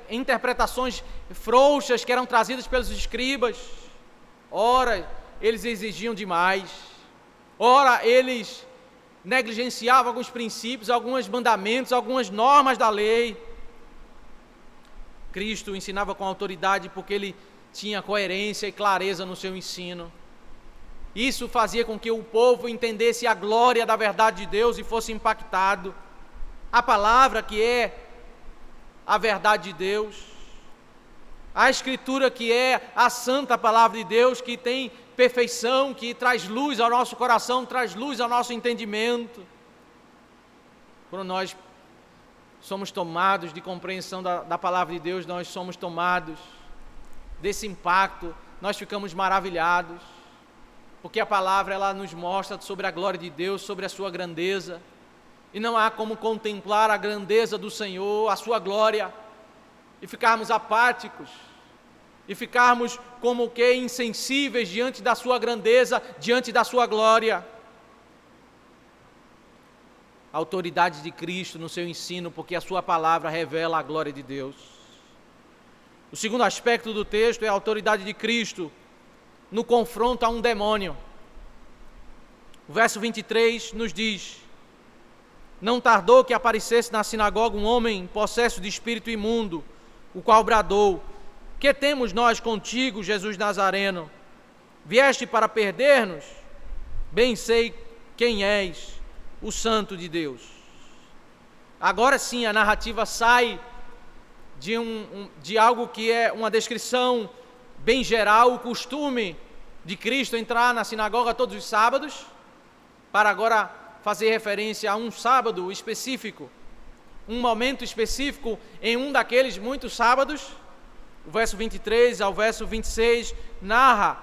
interpretações frouxas que eram trazidas pelos escribas. Ora, eles exigiam demais, ora, eles negligenciavam alguns princípios, alguns mandamentos, algumas normas da lei. Cristo ensinava com autoridade porque ele tinha coerência e clareza no seu ensino. Isso fazia com que o povo entendesse a glória da verdade de Deus e fosse impactado. A palavra que é a verdade de Deus, a Escritura que é a santa palavra de Deus, que tem perfeição, que traz luz ao nosso coração, traz luz ao nosso entendimento. Quando nós somos tomados de compreensão da palavra de Deus, nós somos tomados desse impacto, nós ficamos maravilhados, porque a palavra ela nos mostra sobre a glória de Deus, sobre a sua grandeza, e não há como contemplar a grandeza do Senhor, a sua glória, e ficarmos apáticos, e ficarmos como que insensíveis diante da sua grandeza, diante da sua glória. A autoridade de Cristo no seu ensino, porque a sua palavra revela a glória de Deus. O segundo aspecto do texto é a autoridade de Cristo no confronto a um demônio. O verso 23 nos diz: não tardou que aparecesse na sinagoga um homem possesso de espírito imundo, o qual bradou: que temos nós contigo, Jesus Nazareno? Vieste para perder-nos? Bem sei quem és, o Santo de Deus. Agora sim a narrativa sai de algo que é uma descrição bem geral, o costume de Cristo entrar na sinagoga todos os sábados, para agora fazer referência a um sábado específico, um momento específico em um daqueles muitos sábados. O verso 23 ao verso 26 narra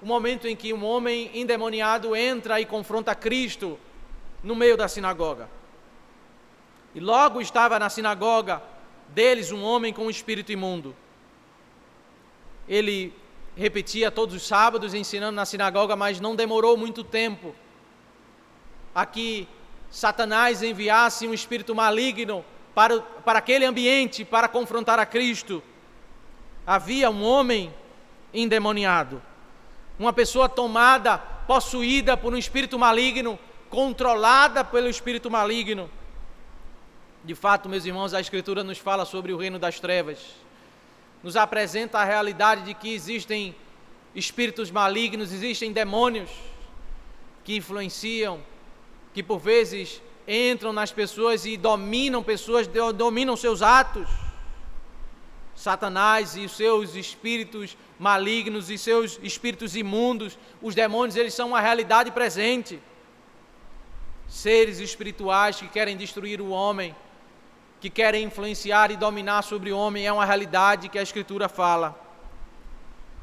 o momento em que um homem endemoniado entra e confronta Cristo no meio da sinagoga. E logo estava na sinagoga deles um homem com um espírito imundo. Ele repetia todos os sábados ensinando na sinagoga, mas não demorou muito tempo. Aqui Satanás enviasse um espírito maligno para aquele ambiente, para confrontar a Cristo. Havia um homem endemoniado, uma pessoa tomada, possuída por um espírito maligno, controlada pelo espírito maligno. De fato, meus irmãos, a Escritura nos fala sobre o reino das trevas, nos apresenta a realidade de que existem espíritos malignos, existem demônios que influenciam, que por vezes entram nas pessoas e dominam pessoas, dominam seus atos. Satanás e os seus espíritos malignos e seus espíritos imundos, os demônios, eles são uma realidade presente. Seres espirituais que querem destruir o homem, que querem influenciar e dominar sobre o homem, é uma realidade que a Escritura fala.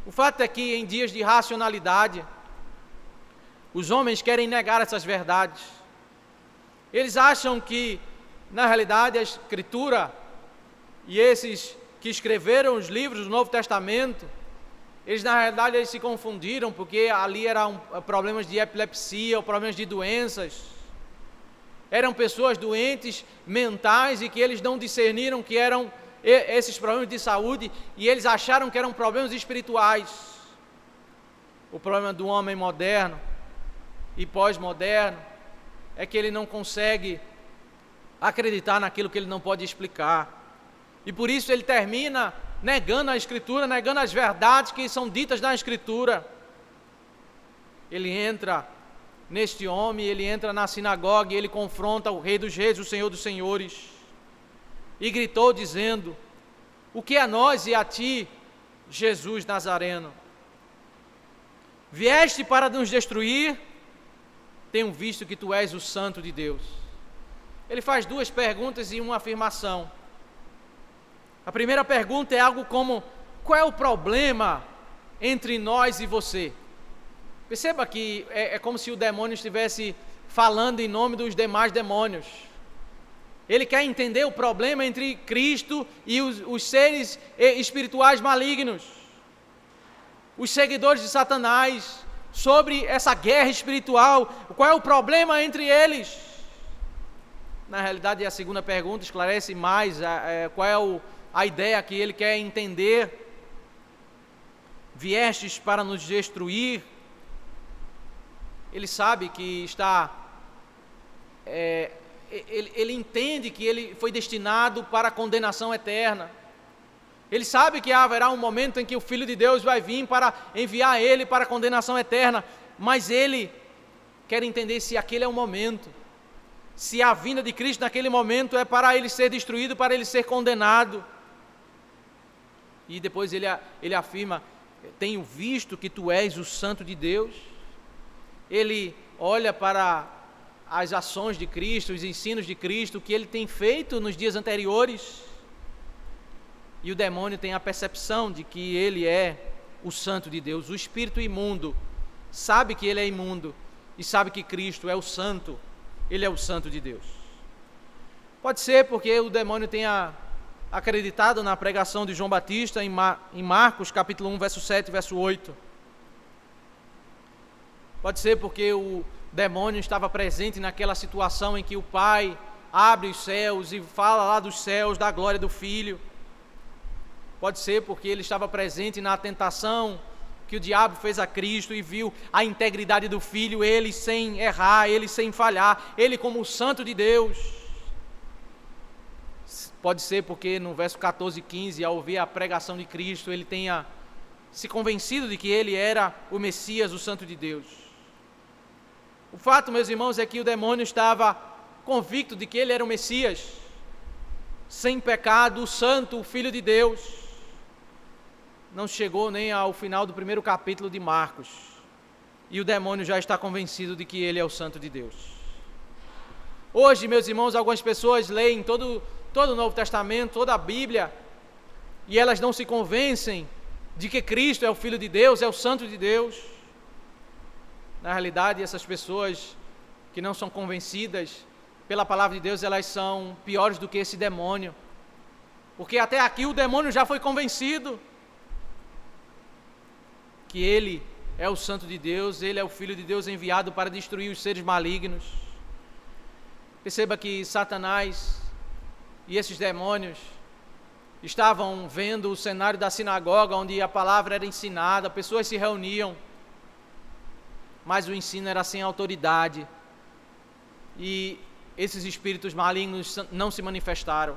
O fato é que em dias de racionalidade, os homens querem negar essas verdades. Eles acham que, na realidade, a Escritura e esses que escreveram os livros do Novo Testamento, eles na realidade eles se confundiram, porque ali eram problemas de epilepsia, ou problemas de doenças. Eram pessoas doentes mentais e que eles não discerniram que eram esses problemas de saúde, e eles acharam que eram problemas espirituais. O problema do homem moderno e pós-moderno é que ele não consegue acreditar naquilo que ele não pode explicar. E por isso ele termina negando a Escritura, negando as verdades que são ditas na Escritura. Ele entra neste homem, ele entra na sinagoga e ele confronta o Rei dos Reis, o Senhor dos Senhores, e gritou dizendo: o que a nós e a ti, Jesus Nazareno? Vieste para nos destruir? Tenho visto que tu és o Santo de Deus. Ele faz duas perguntas e uma afirmação. A primeira pergunta é algo como: qual é o problema entre nós e você? Perceba que é como se o demônio estivesse falando em nome dos demais demônios. Ele quer entender o problema entre Cristo e os seres espirituais malignos, os seguidores de Satanás, sobre essa guerra espiritual. Qual é o problema entre eles? Na realidade, a segunda pergunta esclarece mais qual é a ideia que ele quer entender. Viestes para nos destruir. Ele sabe que ele entende que ele foi destinado para a condenação eterna. Ele sabe que haverá um momento em que o Filho de Deus vai vir para enviar ele para a condenação eterna, mas ele quer entender se aquele é o momento, se a vinda de Cristo naquele momento é para ele ser destruído, para ele ser condenado. E depois ele afirma: tenho visto que tu és o Santo de Deus. Ele olha para as ações de Cristo, os ensinos de Cristo, o que ele tem feito nos dias anteriores. E o demônio tem a percepção de que ele é o Santo de Deus. O espírito imundo sabe que ele é imundo e sabe que Cristo é o Santo, ele é o Santo de Deus. Pode ser porque o demônio tenha acreditado na pregação de João Batista em Marcos capítulo 1, verso 7 e verso 8. Pode ser porque o demônio estava presente naquela situação em que o Pai abre os céus e fala lá dos céus, da glória do Filho. Pode ser porque ele estava presente na tentação que o diabo fez a Cristo e viu a integridade do Filho, ele sem errar, ele sem falhar, ele como o Santo de Deus. Pode ser porque no verso 14 e 15, ao ouvir a pregação de Cristo, ele tenha se convencido de que ele era o Messias, o Santo de Deus. O fato, meus irmãos, é que o demônio estava convicto de que ele era o Messias, sem pecado, o Santo, o Filho de Deus. Não chegou nem ao final do primeiro capítulo de Marcos, e o demônio já está convencido de que ele é o Santo de Deus. Hoje, meus irmãos, algumas pessoas leem todo o Novo Testamento, toda a Bíblia, e elas não se convencem de que Cristo é o Filho de Deus, é o Santo de Deus. Na realidade, essas pessoas que não são convencidas pela palavra de Deus, elas são piores do que esse demônio, porque até aqui o demônio já foi convencido que ele é o Santo de Deus, ele é o Filho de Deus enviado para destruir os seres malignos. Perceba que Satanás e esses demônios estavam vendo o cenário da sinagoga, onde a palavra era ensinada, pessoas se reuniam, mas o ensino era sem autoridade, e esses espíritos malignos não se manifestaram.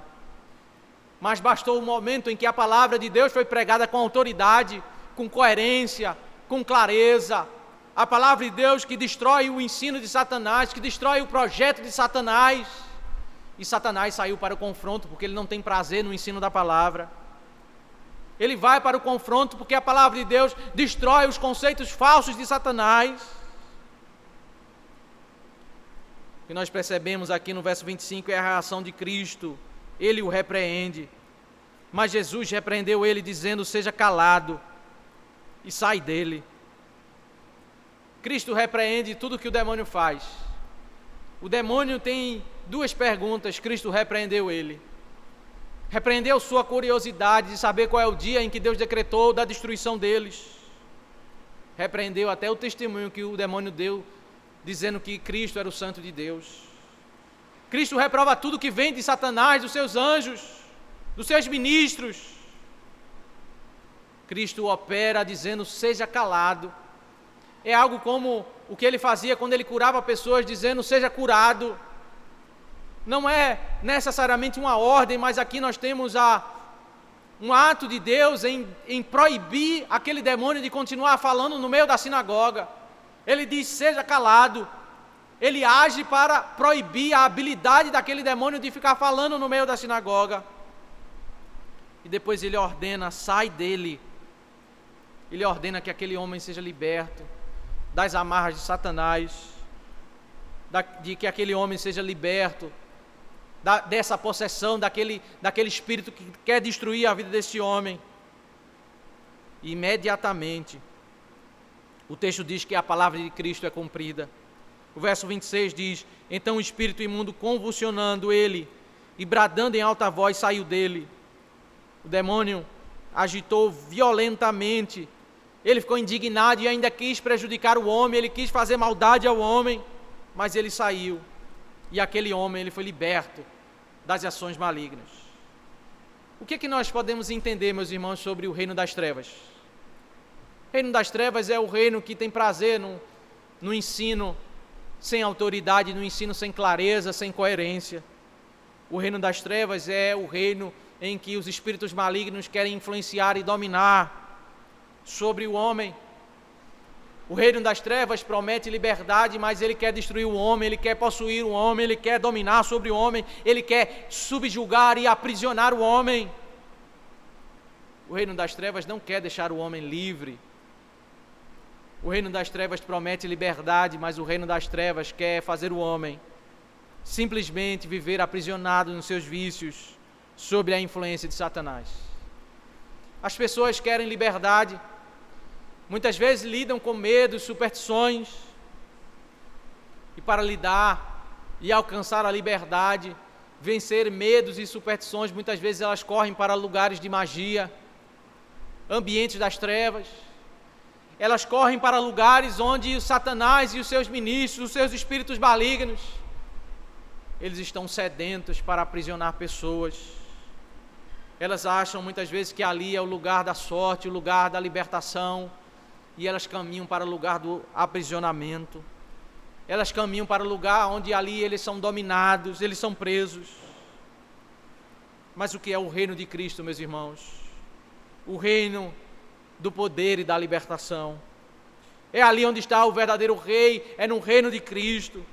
Mas bastou o momento em que a palavra de Deus foi pregada com autoridade, com coerência, com clareza, a palavra de Deus que destrói o ensino de Satanás, que destrói o projeto de Satanás, e Satanás saiu para o confronto, porque ele não tem prazer no ensino da palavra. Ele vai para o confronto porque a palavra de Deus destrói os conceitos falsos de Satanás. O que nós percebemos aqui no verso 25 é a reação de Cristo. Ele o repreende, mas Jesus repreendeu ele dizendo: seja calado e sai dele. Cristo repreende tudo que o demônio faz. O demônio tem duas perguntas, Cristo repreendeu ele. Repreendeu sua curiosidade de saber qual é o dia em que Deus decretou da destruição deles. Repreendeu até o testemunho que o demônio deu, dizendo que Cristo era o Santo de Deus. Cristo reprova tudo que vem de Satanás, dos seus anjos, dos seus ministros. Cristo opera dizendo: seja calado. É algo como o que ele fazia quando ele curava pessoas, dizendo: seja curado. Não é necessariamente uma ordem, mas aqui nós temos um ato de Deus em proibir aquele demônio de continuar falando no meio da sinagoga. Ele diz: seja calado. Ele age para proibir a habilidade daquele demônio de ficar falando no meio da sinagoga. E depois ele ordena: sai dele. Ele ordena que aquele homem seja liberto das amarras de Satanás, de que aquele homem seja liberto dessa possessão, daquele espírito que quer destruir a vida desse homem. E imediatamente o texto diz que a palavra de Cristo é cumprida. O verso 26 diz: então o espírito imundo, convulsionando ele e bradando em alta voz, saiu dele. O demônio agitou violentamente, ele ficou indignado e ainda quis prejudicar o homem, ele quis fazer maldade ao homem, mas ele saiu, e aquele homem ele foi liberto das ações malignas. O que nós podemos entender, meus irmãos, sobre o reino das trevas? O reino das trevas é o reino que tem prazer no ensino sem autoridade, no ensino sem clareza, sem coerência. O reino das trevas é o reino em que os espíritos malignos querem influenciar e dominar sobre o homem. O reino das trevas promete liberdade, mas ele quer destruir o homem, ele quer possuir o homem, ele quer dominar sobre o homem, ele quer subjugar e aprisionar o homem. O reino das trevas não quer deixar o homem livre. O reino das trevas promete liberdade, mas o reino das trevas quer fazer o homem simplesmente viver aprisionado nos seus vícios, sob a influência de Satanás. As pessoas querem liberdade, muitas vezes lidam com medos, superstições, e para lidar e alcançar a liberdade, vencer medos e superstições, muitas vezes elas correm para lugares de magia, ambientes das trevas. Elas correm para lugares onde o Satanás e os seus ministros, os seus espíritos malignos, eles estão sedentos para aprisionar pessoas. Elas acham muitas vezes que ali é o lugar da sorte, o lugar da libertação, e elas caminham para o lugar do aprisionamento. Elas caminham para o lugar onde ali eles são dominados, eles são presos. Mas o que é o reino de Cristo, meus irmãos? O reino do poder e da libertação. É ali onde está o verdadeiro rei, é no reino de Cristo.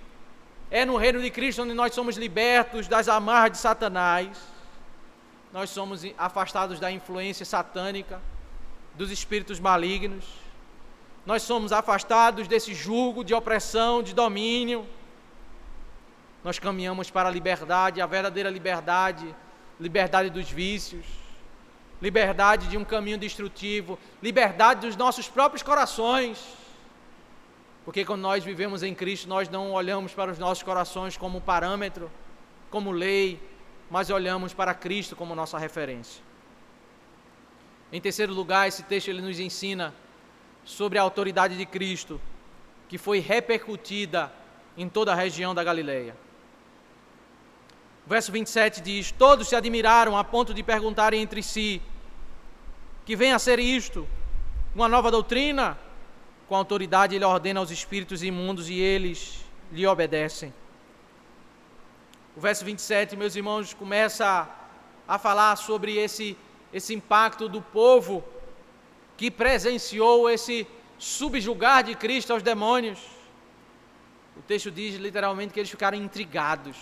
É no reino de Cristo onde nós somos libertos das amarras de Satanás. Nós somos afastados da influência satânica, dos espíritos malignos. Nós somos afastados desse jugo de opressão, de domínio. Nós caminhamos para a liberdade, a verdadeira liberdade, liberdade dos vícios, liberdade de um caminho destrutivo, liberdade dos nossos próprios corações. Porque quando nós vivemos em Cristo, nós não olhamos para os nossos corações como parâmetro, como lei, mas olhamos para Cristo como nossa referência. Em terceiro lugar, esse texto ele nos ensina sobre a autoridade de Cristo, que foi repercutida em toda a região da Galileia. O verso 27 diz: todos se admiraram a ponto de perguntarem entre si: que vem a ser isto? Uma nova doutrina? Com autoridade ele ordena aos espíritos imundos e eles lhe obedecem. O verso 27, meus irmãos, começa a falar sobre esse impacto do povo que presenciou esse subjugar de Cristo aos demônios. O texto diz literalmente que eles ficaram intrigados.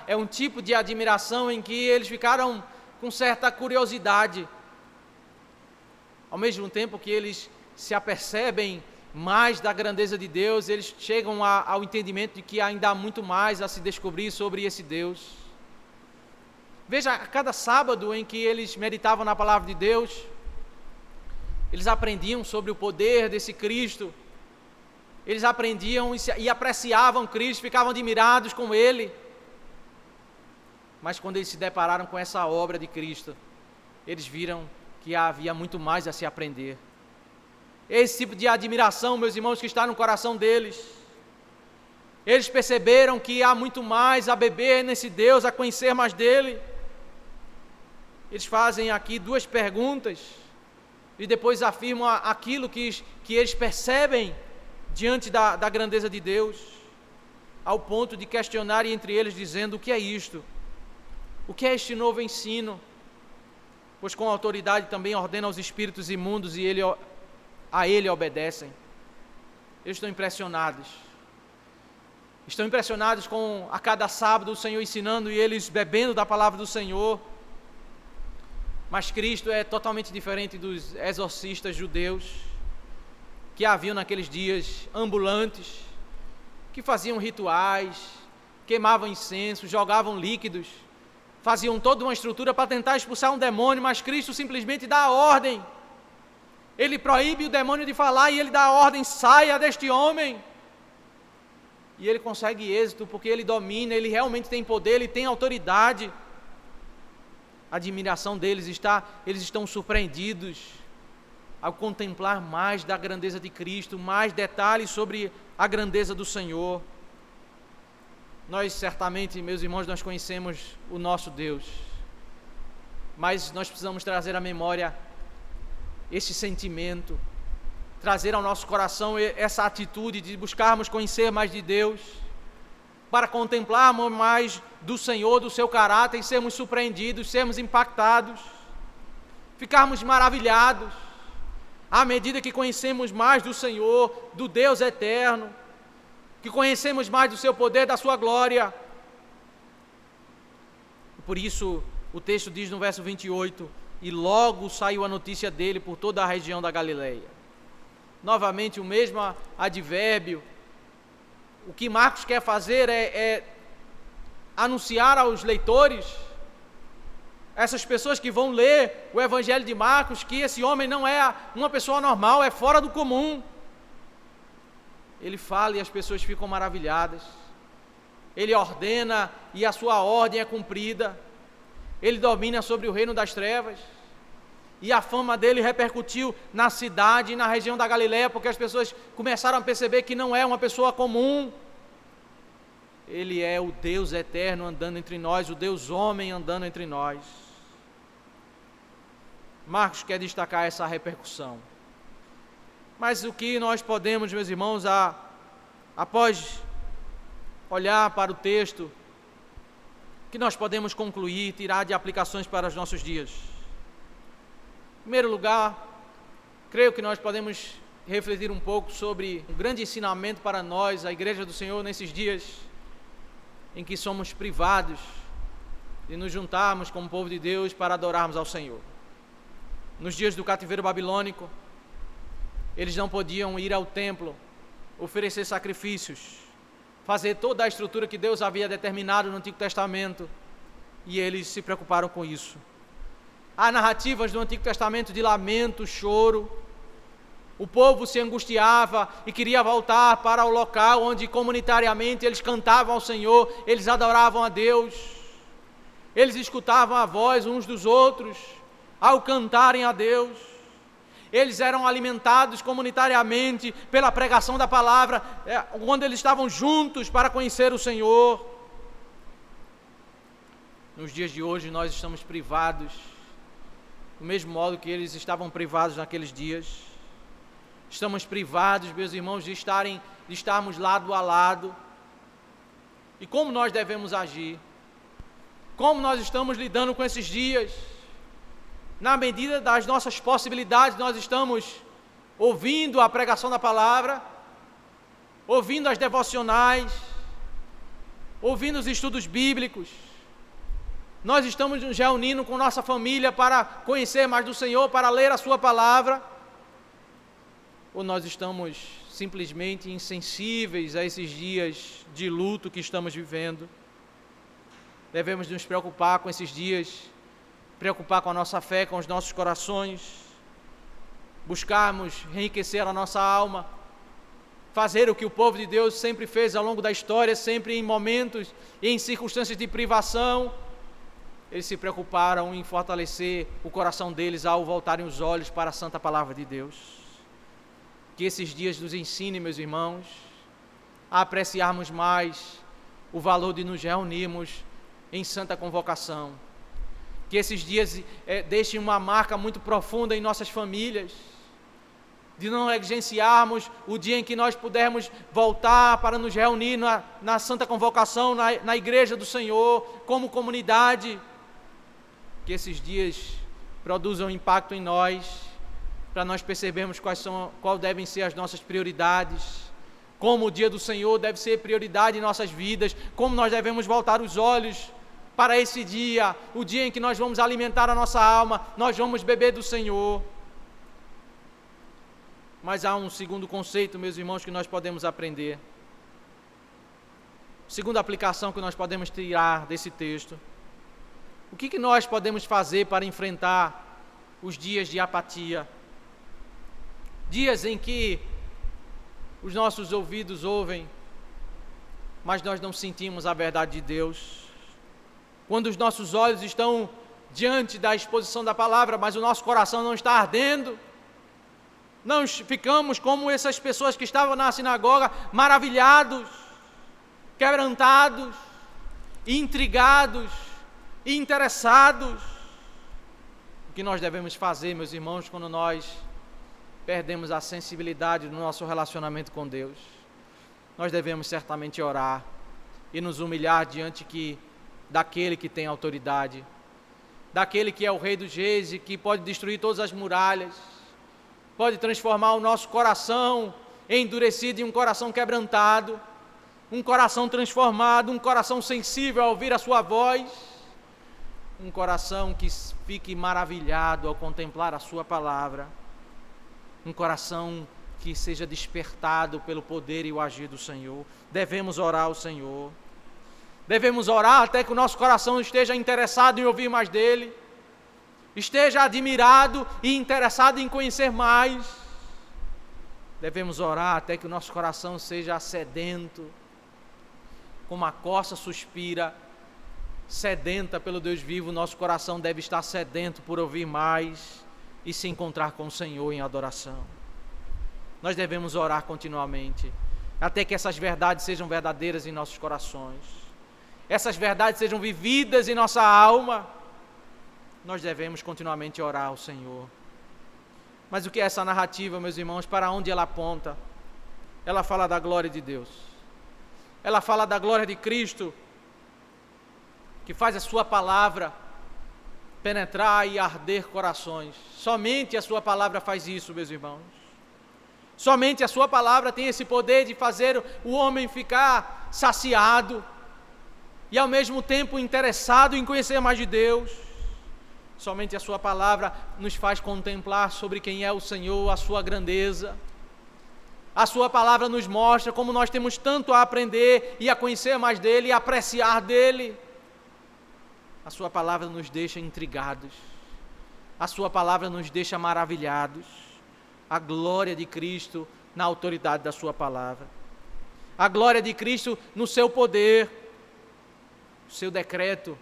É um tipo de admiração em que eles ficaram com certa curiosidade. Ao mesmo tempo que eles se apercebem mais da grandeza de Deus, eles chegam ao entendimento de que ainda há muito mais a se descobrir sobre esse Deus. Veja, a cada sábado em que eles meditavam na palavra de Deus, eles aprendiam sobre o poder desse Cristo, eles aprendiam e apreciavam Cristo, ficavam admirados com Ele. Mas quando eles se depararam com essa obra de Cristo, eles viram que havia muito mais a se aprender. Esse tipo de admiração, meus irmãos, que está no coração deles. Eles perceberam que há muito mais a beber nesse Deus, a conhecer mais dele. Eles fazem aqui duas perguntas e depois afirmam aquilo que eles percebem diante da grandeza de Deus, ao ponto de questionarem entre eles, dizendo: o que é isto? O que é este novo ensino? Pois com autoridade também ordena aos espíritos imundos e a ele obedecem. Eles estão impressionados. Estão impressionados com a cada sábado o Senhor ensinando e eles bebendo da palavra do Senhor. Mas Cristo é totalmente diferente dos exorcistas judeus que haviam naqueles dias, ambulantes, que faziam rituais, queimavam incenso, jogavam líquidos, faziam toda uma estrutura para tentar expulsar um demônio, mas Cristo simplesmente dá a ordem. Ele proíbe o demônio de falar e ele dá a ordem: saia deste homem. E ele consegue êxito porque ele domina, ele realmente tem poder, ele tem autoridade. A admiração deles eles estão surpreendidos ao contemplar mais da grandeza de Cristo, mais detalhes sobre a grandeza do Senhor. Nós certamente, meus irmãos, nós conhecemos o nosso Deus, mas nós precisamos trazer à memória esse sentimento, trazer ao nosso coração essa atitude de buscarmos conhecer mais de Deus, para contemplarmos mais do Senhor, do seu caráter e sermos surpreendidos, sermos impactados, ficarmos maravilhados, à medida que conhecemos mais do Senhor, do Deus eterno, que conhecemos mais do seu poder, da sua glória. Por isso, o texto diz no verso 28, e logo saiu a notícia dele por toda a região da Galileia. Novamente o mesmo advérbio. O que Marcos quer fazer é anunciar aos leitores, essas pessoas que vão ler o Evangelho de Marcos, que esse homem não é uma pessoa normal, é fora do comum. Ele fala e as pessoas ficam maravilhadas. Ele ordena e a sua ordem é cumprida. Ele domina sobre o reino das trevas. E a fama dele repercutiu na cidade e na região da Galileia, porque as pessoas começaram a perceber que não é uma pessoa comum. Ele é o Deus eterno andando entre nós, o Deus homem andando entre nós. Marcos quer destacar essa repercussão. Mas o que nós podemos, meus irmãos, após olhar para o texto, que nós podemos concluir, tirar de aplicações para os nossos dias? Em primeiro lugar, creio que nós podemos refletir um pouco sobre um grande ensinamento para nós, a Igreja do Senhor, nesses dias em que somos privados de nos juntarmos como povo de Deus para adorarmos ao Senhor. Nos dias do cativeiro babilônico, eles não podiam ir ao templo, oferecer sacrifícios, fazer toda a estrutura que Deus havia determinado no Antigo Testamento, e eles se preocuparam com isso. Há narrativas do Antigo Testamento de lamento, choro. O povo se angustiava e queria voltar para o local onde comunitariamente eles cantavam ao Senhor, eles adoravam a Deus, eles escutavam a voz uns dos outros ao cantarem a Deus. Eles eram alimentados comunitariamente pela pregação da palavra, quando eles estavam juntos para conhecer o Senhor. nos dias de hoje nós estamos privados, do mesmo modo que eles estavam privados naqueles dias. Estamos privados, meus irmãos, de estarmos lado a lado. E como nós devemos agir? Como nós estamos lidando com esses dias? Na medida das nossas possibilidades, nós estamos ouvindo a pregação da palavra, ouvindo as devocionais, ouvindo os estudos bíblicos. Nós estamos nos reunindo com nossa família para conhecer mais do Senhor, para ler a sua palavra. Ou nós estamos simplesmente insensíveis a esses dias de luto que estamos vivendo? Devemos nos preocupar com esses dias, preocupar com a nossa fé, com os nossos corações, buscarmos enriquecer a nossa alma, fazer o que o povo de Deus sempre fez ao longo da história, sempre em momentos e em circunstâncias de privação. Eles se preocuparam em fortalecer o coração deles ao voltarem os olhos para a santa palavra de Deus. Que esses dias nos ensinem, meus irmãos, a apreciarmos mais o valor de nos reunirmos em santa convocação. Que esses dias deixem uma marca muito profunda em nossas famílias, de não negligenciarmos o dia em que nós pudermos voltar para nos reunir na santa convocação, na igreja do Senhor, como comunidade. Que esses dias produzam impacto em nós, para nós percebermos quais devem ser as nossas prioridades, como o dia do Senhor deve ser prioridade em nossas vidas, como nós devemos voltar os olhos para esse dia, o dia em que nós vamos alimentar a nossa alma, nós vamos beber do Senhor. Mas há um segundo conceito, meus irmãos, que nós podemos aprender. Segunda aplicação que nós podemos tirar desse texto. O que nós podemos fazer para enfrentar os dias de apatia? Dias em que os nossos ouvidos ouvem, mas nós não sentimos a verdade de Deus. Quando os nossos olhos estão diante da exposição da palavra, mas o nosso coração não está ardendo. Não ficamos como essas pessoas que estavam na sinagoga, maravilhados, quebrantados, intrigados, interessados. O que nós devemos fazer, meus irmãos, quando nós perdemos a sensibilidade do nosso relacionamento com Deus? Nós devemos certamente orar e nos humilhar diante daquele que tem autoridade, daquele que é o Rei dos Reis e que pode destruir todas as muralhas, pode transformar o nosso coração endurecido em um coração quebrantado, um coração transformado, um coração sensível a ouvir a sua voz, um coração que fique maravilhado ao contemplar a sua palavra, um coração que seja despertado pelo poder e o agir do Senhor. Devemos orar ao Senhor, devemos orar até que o nosso coração esteja interessado em ouvir mais dEle, esteja admirado e interessado em conhecer mais. Devemos orar até que o nosso coração seja sedento, como a corça suspira, sedenta pelo Deus vivo. Nosso coração deve estar sedento por ouvir mais e se encontrar com o Senhor em adoração. Nós devemos orar continuamente, até que essas verdades sejam verdadeiras em nossos corações, essas verdades sejam vividas em nossa alma. Nós devemos continuamente orar ao Senhor. Mas o que é essa narrativa, meus irmãos? Para onde ela aponta? Ela fala da glória de Deus, ela fala da glória de Cristo, que faz a sua palavra penetrar e arder corações. Somente a sua palavra faz isso, meus irmãos. Somente a sua palavra tem esse poder de fazer o homem ficar saciado e ao mesmo tempo interessado em conhecer mais de Deus. Somente a sua palavra nos faz contemplar sobre quem é o Senhor, a sua grandeza. A sua palavra nos mostra como nós temos tanto a aprender e a conhecer mais dele e a apreciar dele. A sua palavra nos deixa intrigados, a sua palavra nos deixa maravilhados. A glória de Cristo na autoridade da sua palavra, a glória de Cristo no seu poder, o seu decreto,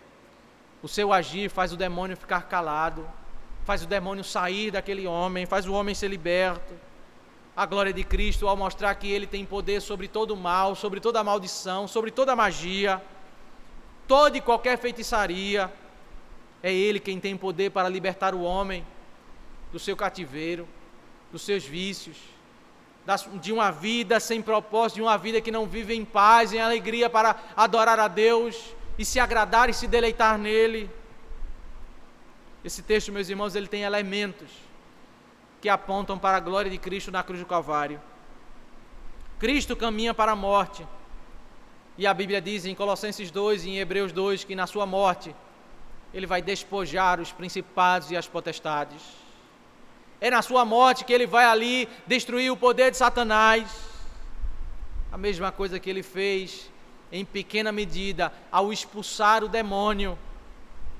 o seu agir faz o demônio ficar calado, faz o demônio sair daquele homem, faz o homem ser liberto. A glória de Cristo ao mostrar que Ele tem poder sobre todo o mal, sobre toda a maldição, sobre toda a magia. toda e qualquer feitiçaria. É Ele quem tem poder para libertar o homem do seu cativeiro, dos seus vícios, de uma vida sem propósito, de uma vida que não vive em paz, em alegria para adorar a Deus e se agradar e se deleitar nele. Esse texto, meus irmãos, ele tem elementos que apontam para a glória de Cristo na cruz do Calvário. Cristo caminha para a morte, e a Bíblia diz em Colossenses 2 e em Hebreus 2 que na sua morte Ele vai despojar os principados e as potestades. É na sua morte que Ele vai ali destruir o poder de Satanás. A mesma coisa que Ele fez em pequena medida ao expulsar o demônio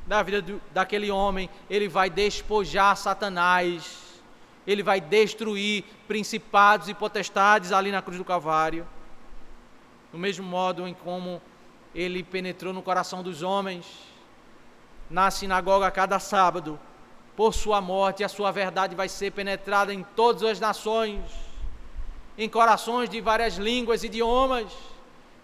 da vida daquele homem. Ele vai despojar Satanás. Ele vai destruir principados e potestades ali na cruz do Calvário. Do mesmo modo em como Ele penetrou no coração dos homens, na sinagoga a cada sábado, por sua morte, a sua verdade vai ser penetrada em todas as nações, em corações de várias línguas e idiomas.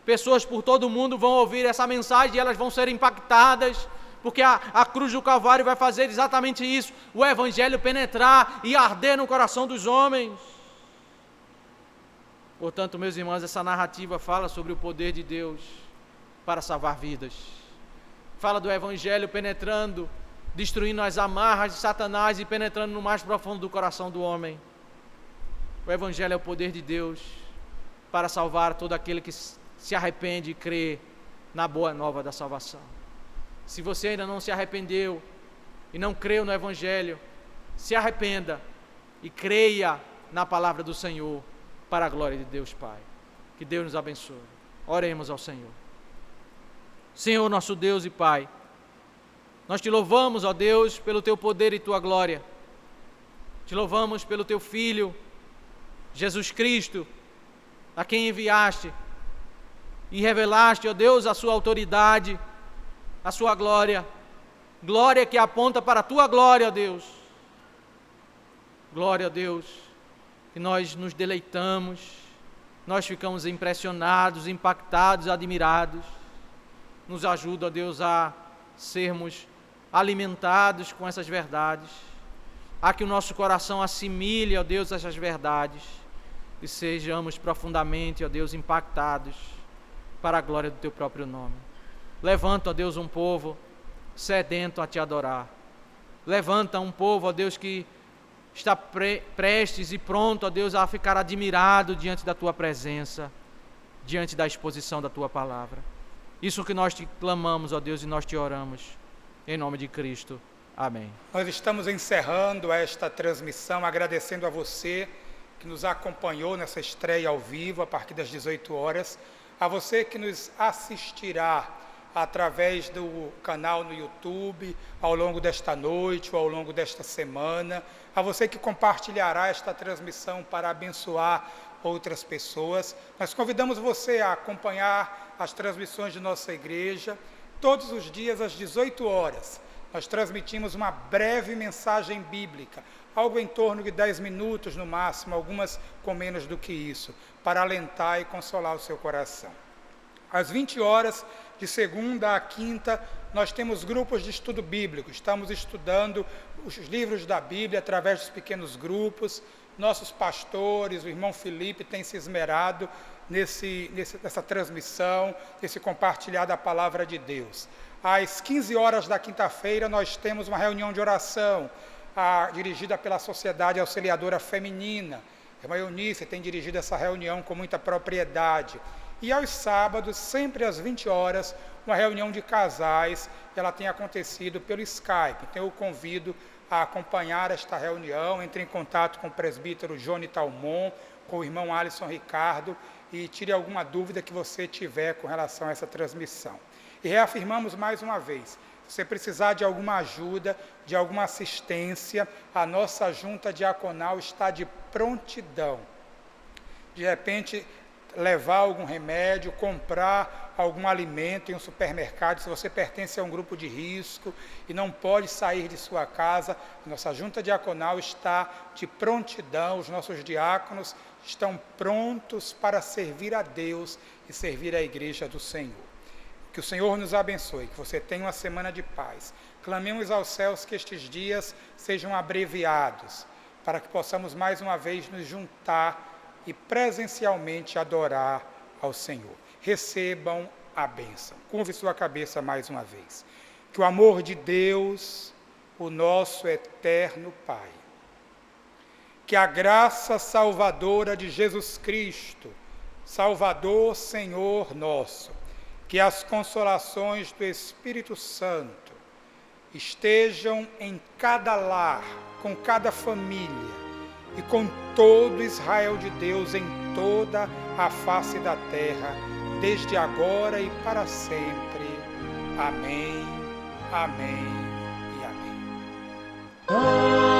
Pessoas por todo o mundo vão ouvir essa mensagem e elas vão ser impactadas, porque a cruz do Calvário vai fazer exatamente isso, o Evangelho penetrar e arder no coração dos homens. Portanto, meus irmãos, essa narrativa fala sobre o poder de Deus para salvar vidas. Fala do Evangelho penetrando, destruindo as amarras de Satanás e penetrando no mais profundo do coração do homem. O Evangelho é o poder de Deus para salvar todo aquele que se arrepende e crê na boa nova da salvação. Se você ainda não se arrependeu e não creu no Evangelho, se arrependa e creia na palavra do Senhor para a glória de Deus Pai. Que Deus nos abençoe. Oremos ao Senhor. Senhor, nosso Deus e Pai, nós te louvamos, ó Deus, pelo teu poder e tua glória. Te louvamos pelo teu Filho, Jesus Cristo, a quem enviaste e revelaste, ó Deus, a sua autoridade, a sua glória. Glória que aponta para a tua glória, ó Deus. Glória a Deus, que nós nos deleitamos, nós ficamos impressionados, impactados, admirados. Nos ajuda, ó Deus, a sermos alimentados com essas verdades, a que o nosso coração assimile, ó Deus, essas verdades e sejamos profundamente, ó Deus, impactados para a glória do teu próprio nome. Levanta, ó Deus, um povo sedento a te adorar. Levanta um povo, ó Deus, que está prestes e pronto, ó Deus, a ficar admirado diante da tua presença, diante da exposição da tua palavra. Isso que nós te clamamos, ó Deus, e nós te oramos, em nome de Cristo. Amém.
Nós estamos encerrando esta transmissão, agradecendo a você que nos acompanhou nessa estreia ao vivo, a partir das 18 horas, a você que nos assistirá através do canal no YouTube, ao longo desta noite ou ao longo desta semana, a você que compartilhará esta transmissão para abençoar outras pessoas. Nós convidamos você a acompanhar as transmissões de nossa igreja. Todos os dias às 18 horas, nós transmitimos uma breve mensagem bíblica, algo em torno de 10 minutos no máximo, algumas com menos do que isso, para alentar e consolar o seu coração. Às 20 horas, de segunda a quinta, nós temos grupos de estudo bíblico. Estamos estudando os livros da Bíblia através dos pequenos grupos. Nossos pastores, o irmão Felipe, tem se esmerado nessa transmissão, nesse compartilhar da palavra de Deus. Às 15 horas da quinta-feira, nós temos uma reunião de oração, dirigida pela Sociedade Auxiliadora Feminina. A irmã Eunice tem dirigido essa reunião com muita propriedade. E aos sábados, sempre às 20 horas, uma reunião de casais, ela tem acontecido pelo Skype. Então eu convido a acompanhar esta reunião, entre em contato com o presbítero Johnny Talmon, com o irmão Alisson Ricardo, e tire alguma dúvida que você tiver com relação a essa transmissão. E reafirmamos mais uma vez, se você precisar de alguma ajuda, de alguma assistência, a nossa junta diaconal está de prontidão. De repente, levar algum remédio, comprar algum alimento em um supermercado, se você pertence a um grupo de risco e não pode sair de sua casa, a nossa junta diaconal está de prontidão, os nossos diáconos estão prontos para servir a Deus e servir a igreja do Senhor. Que o Senhor nos abençoe, que você tenha uma semana de paz. Clamemos aos céus que estes dias sejam abreviados, para que possamos mais uma vez nos juntar e presencialmente adorar ao Senhor. Recebam a bênção. Curve sua cabeça mais uma vez. Que o amor de Deus, o nosso eterno Pai, que a graça salvadora de Jesus Cristo, Salvador, Senhor nosso, que as consolações do Espírito Santo estejam em cada lar, com cada família e com todo Israel de Deus em toda a face da terra, desde agora e para sempre. Amém, amém e amém.